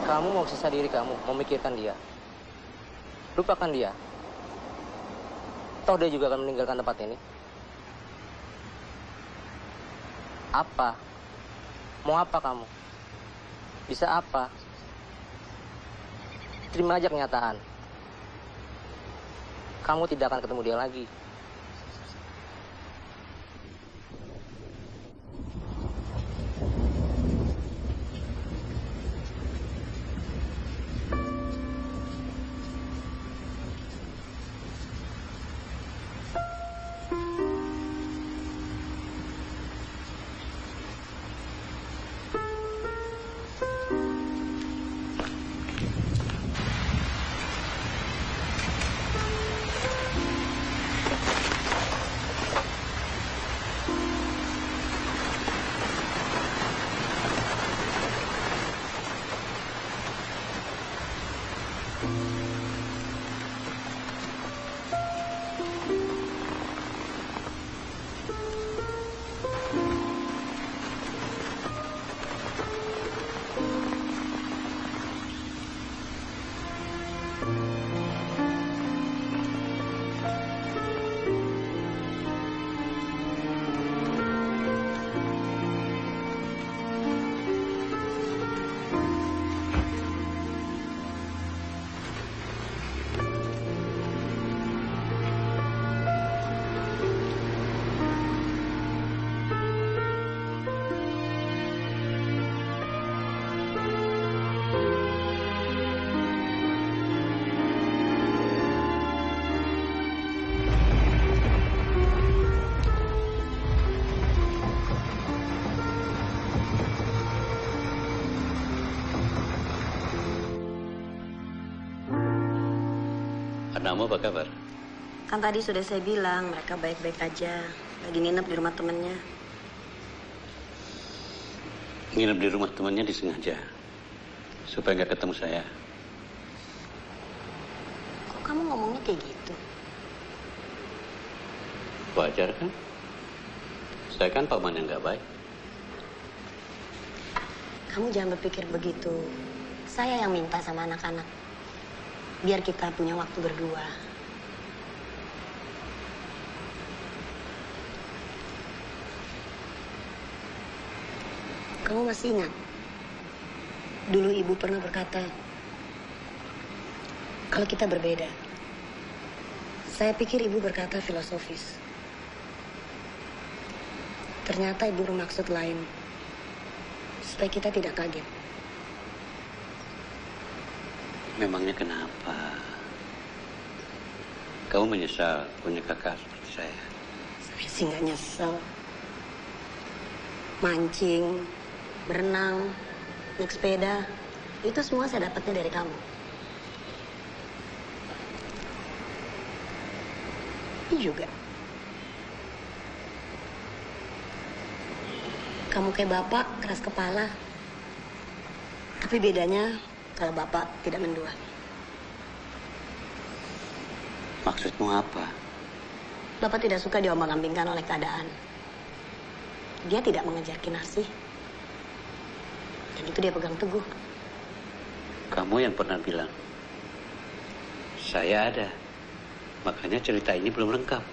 Kamu mau sisa diri kamu, memikirkan dia. Lupakan dia. Toh dia juga akan meninggalkan tempat ini. Apa? Mau apa kamu? Bisa apa? Terima aja kenyataan. Kamu tidak akan ketemu dia lagi. Kamu apa kabar? Kan tadi sudah saya bilang mereka baik-baik aja. Lagi nginep di rumah temennya. Nginep di rumah temannya disengaja supaya nggak ketemu saya. Kok kamu ngomongnya kayak gitu? Wajar kan? Saya kan paman yang nggak baik. Kamu jangan berpikir begitu. Saya yang minta sama anak-anak. Biar kita punya waktu berdua. Kamu masih ingat? Dulu ibu pernah berkata, kalau kita berbeda. Saya pikir ibu berkata filosofis. Ternyata ibu bermaksud lain. Supaya kita tidak kaget. Memangnya kenapa? Kamu menyesal punya kakak seperti saya? Saya sih nggak nyesel. Mancing, berenang, naik sepeda, itu semua saya dapatnya dari kamu. Ini juga. Kamu kayak bapak, keras kepala. Tapi bedanya kalau bapak tidak mendua. Maksudmu apa? Bapak tidak suka diombang-ambingkan oleh keadaan. Dia tidak mengejar Kinasih. Dan itu dia pegang teguh. Kamu yang pernah bilang, saya ada. Makanya cerita ini belum lengkap.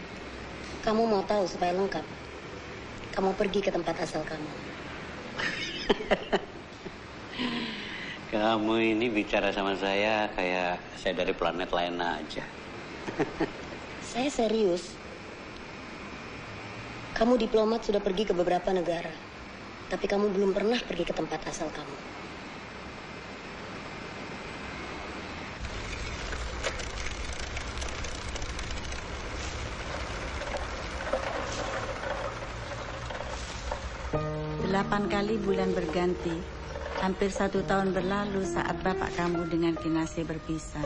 Kamu mau tahu supaya lengkap? Kamu pergi ke tempat asal kamu. Kamu ini bicara sama saya kayak saya dari planet lain aja. Saya serius. Kamu diplomat sudah pergi ke beberapa negara. Tapi kamu belum pernah pergi ke tempat asal kamu. 8 kali bulan berganti. Hampir 1 tahun berlalu saat bapak kamu dengan Kinasih berpisah.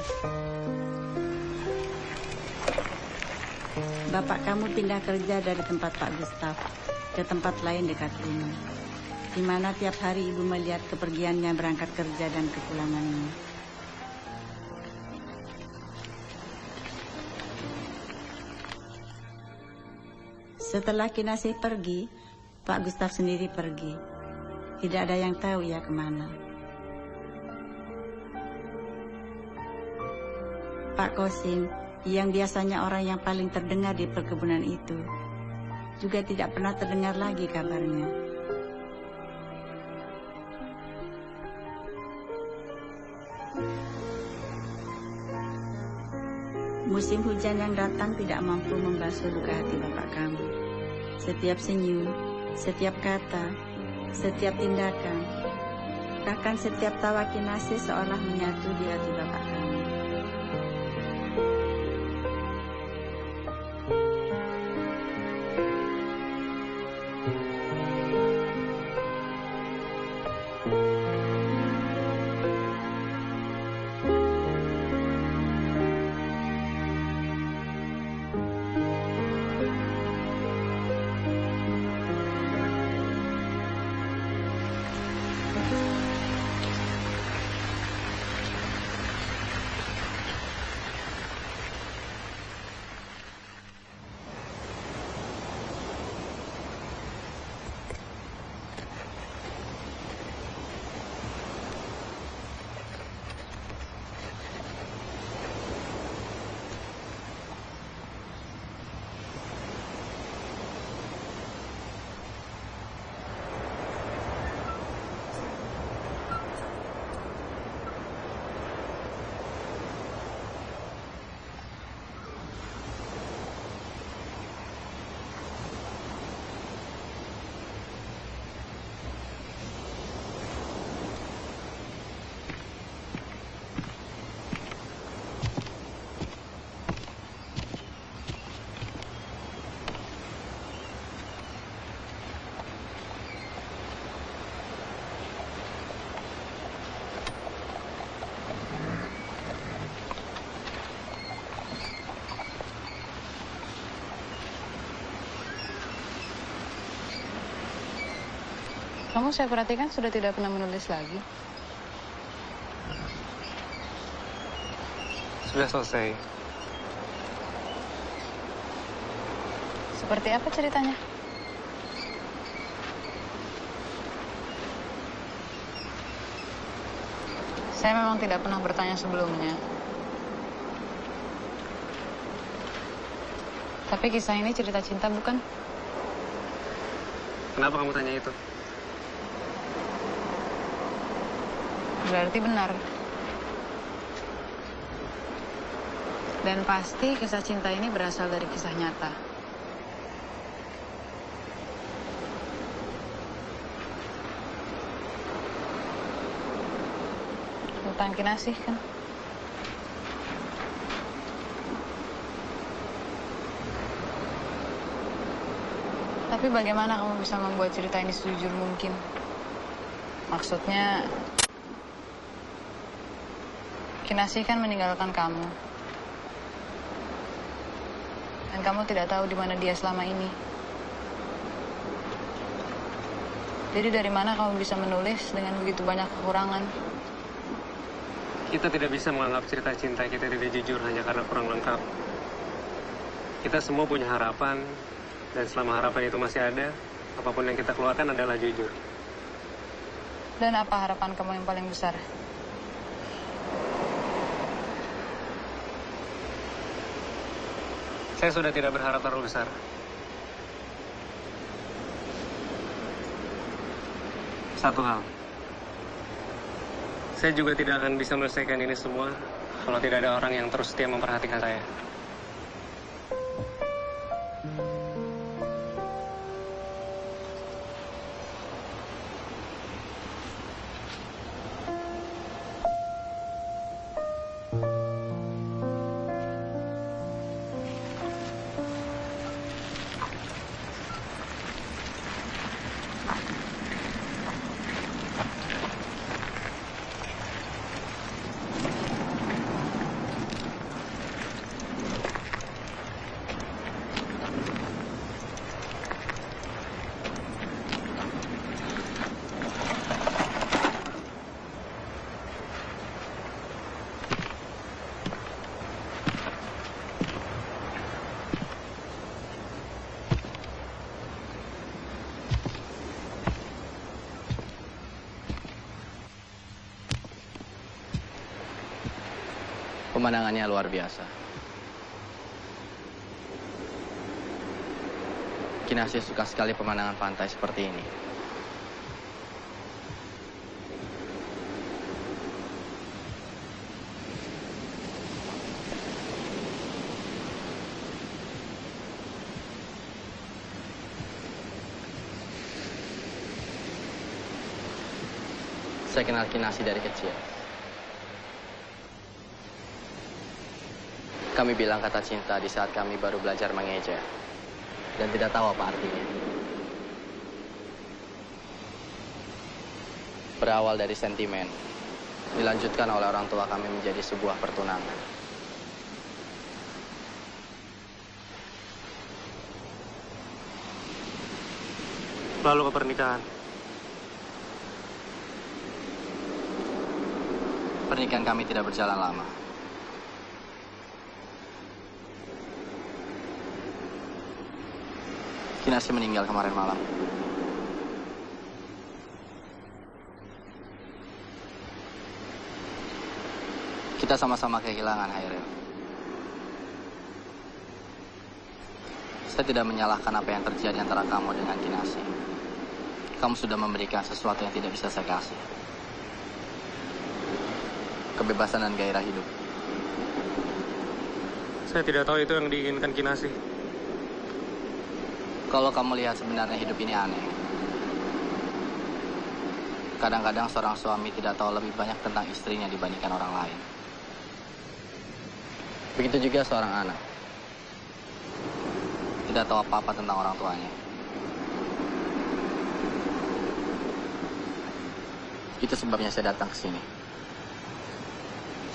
Bapak kamu pindah kerja dari tempat Pak Gustaf ke tempat lain dekat rumah, di mana tiap hari ibu melihat kepergiannya berangkat kerja dan kepulangannya. Setelah Kinasih pergi, Pak Gustaf sendiri pergi. Tidak ada yang tahu ia kemana. Pak Kosim, yang biasanya orang yang paling terdengar di perkebunan itu, juga tidak pernah terdengar lagi kabarnya. Musim hujan yang datang tidak mampu membasuh luka hati bapak kamu. Setiap senyum, setiap kata, setiap tindakan, bahkan setiap tawa Kinasih seolah menyatu di hati bapak kamu. Kamu saya perhatikan sudah tidak pernah menulis lagi. Sudah selesai. Seperti apa ceritanya? Saya memang tidak pernah bertanya sebelumnya. Tapi kisah ini cerita cinta, bukan? Kenapa kamu tanya itu? Berarti benar. Dan pasti kisah cinta ini berasal dari kisah nyata. Tentang Kinasih, kan? Tapi bagaimana kamu bisa membuat cerita ini sejujur mungkin? Maksudnya, Kinasih kan meninggalkan kamu. Dan kamu tidak tahu di mana dia selama ini. Jadi dari mana kamu bisa menulis dengan begitu banyak kekurangan? Kita tidak bisa menganggap cerita cinta kita tidak jujur hanya karena kurang lengkap. Kita semua punya harapan, dan selama harapan itu masih ada, apapun yang kita keluarkan adalah jujur. Dan apa harapan kamu yang paling besar? Saya sudah tidak berharap terlalu besar. Satu hal. Saya juga tidak akan bisa menyelesaikan ini semua kalau tidak ada orang yang terus setia memperhatikan saya. Pemandangannya luar biasa. Kinasi suka sekali pemandangan pantai seperti ini. Saya kenal Kinasi dari kecil. Kami bilang kata cinta di saat kami baru belajar mengeja dan tidak tahu apa artinya. Berawal dari sentimen, dilanjutkan oleh orang tua kami menjadi sebuah pertunangan. Lalu ke pernikahan. Pernikahan kami tidak berjalan lama. Kinasi meninggal kemarin malam. Kita sama-sama kehilangan Hairil. Saya tidak menyalahkan apa yang terjadi antara kamu dengan Kinasi. Kamu sudah memberikan sesuatu yang tidak bisa saya kasih. Kebebasan dan gairah hidup. Saya tidak tahu itu yang diinginkan Kinasi. Kalau kamu lihat sebenarnya hidup ini aneh. Kadang-kadang seorang suami tidak tahu lebih banyak tentang istrinya dibandingkan orang lain. Begitu juga seorang anak. Tidak tahu apa-apa tentang orang tuanya. Itu sebabnya saya datang ke sini.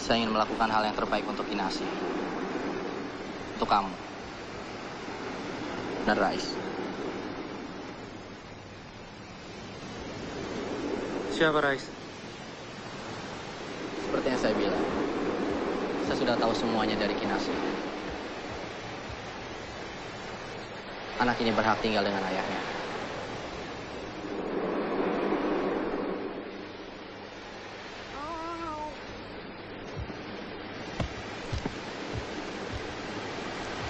Saya ingin melakukan hal yang terbaik untuk Kinasi. Untuk kamu. Dan Rais. Siapa Rais? Seperti yang saya bilang, saya sudah tahu semuanya dari Kinasi. Anak ini berhak tinggal dengan ayahnya.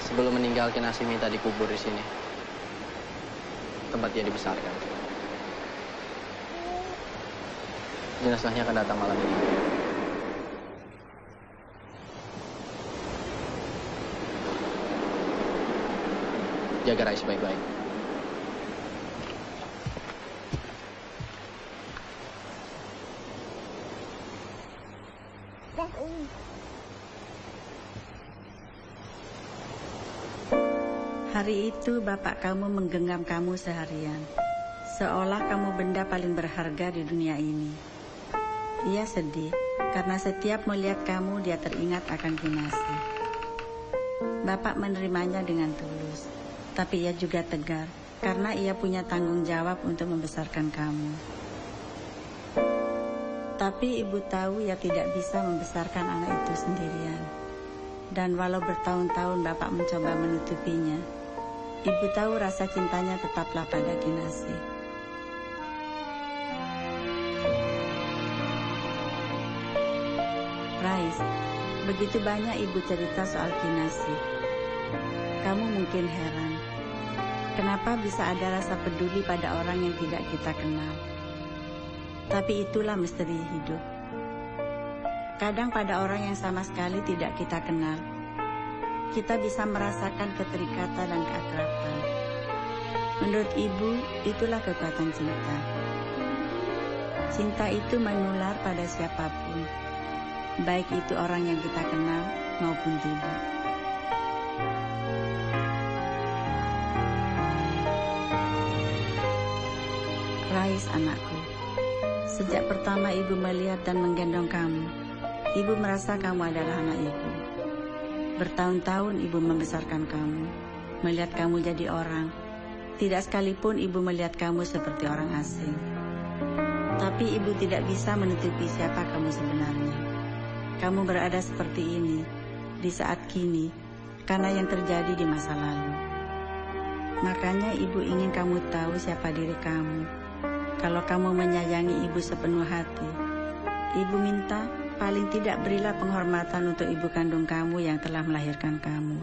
Sebelum meninggal, Kinasi minta dikubur di sini, tempat dia dibesarkan. Jenazahnya akan datang malam ini. Jaga Rais baik-baik. Hari itu bapak kamu menggenggam kamu seharian, seolah kamu benda paling berharga di dunia ini. Ia sedih, karena setiap melihat kamu dia teringat akan Kinasi. Bapak menerimanya dengan tulus, tapi ia juga tegar, karena ia punya tanggung jawab untuk membesarkan kamu. Tapi ibu tahu ia tidak bisa membesarkan anak itu sendirian. Dan walau bertahun-tahun bapak mencoba menutupinya, ibu tahu rasa cintanya tetaplah pada Kinasi. Rais, begitu banyak ibu cerita soal Kinasi. Kamu mungkin heran, kenapa bisa ada rasa peduli pada orang yang tidak kita kenal. Tapi itulah misteri hidup. Kadang pada orang yang sama sekali tidak kita kenal, kita bisa merasakan keterikatan dan keakraban. Menurut ibu, itulah kekuatan cinta. Cinta itu menular pada siapapun, baik itu orang yang kita kenal maupun tidak. Rais, anakku, sejak pertama ibu melihat dan menggendong kamu, ibu merasa kamu adalah anak ibu. Bertahun-tahun ibu membesarkan kamu, melihat kamu jadi orang. Tidak sekalipun ibu melihat kamu seperti orang asing. Tapi ibu tidak bisa menutupi siapa kamu sebenarnya. Kamu berada seperti ini di saat kini karena yang terjadi di masa lalu. Makanya ibu ingin kamu tahu siapa diri kamu. Kalau kamu menyayangi ibu sepenuh hati, ibu minta Paling tidak berilah penghormatan untuk ibu kandung kamu yang telah melahirkan kamu.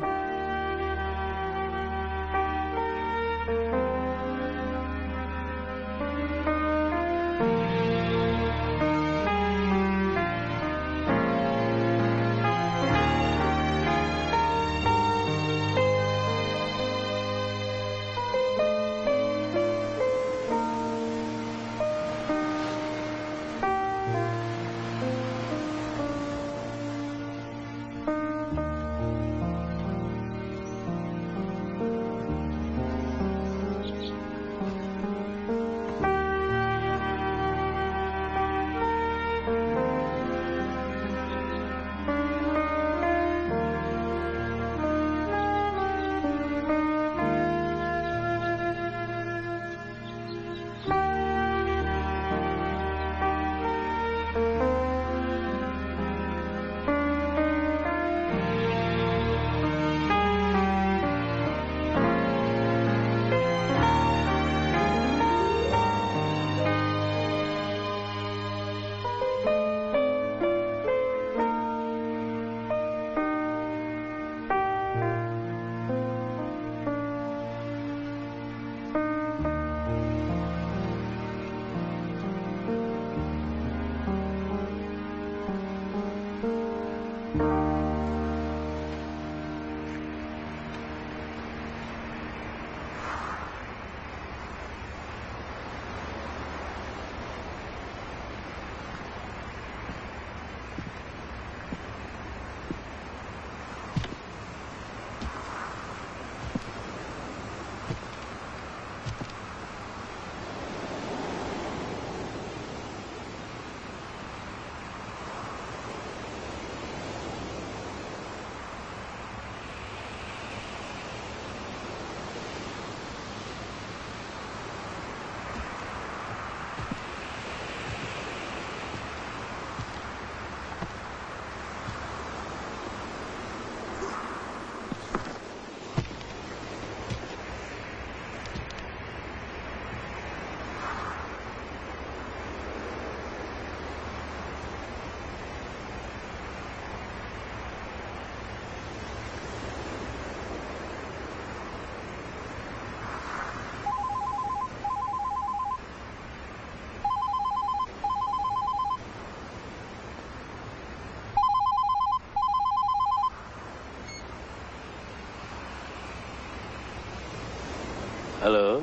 Halo.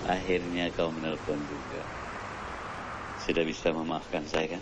Akhirnya kau menelpon juga. Sudah bisa memaafkan saya kan?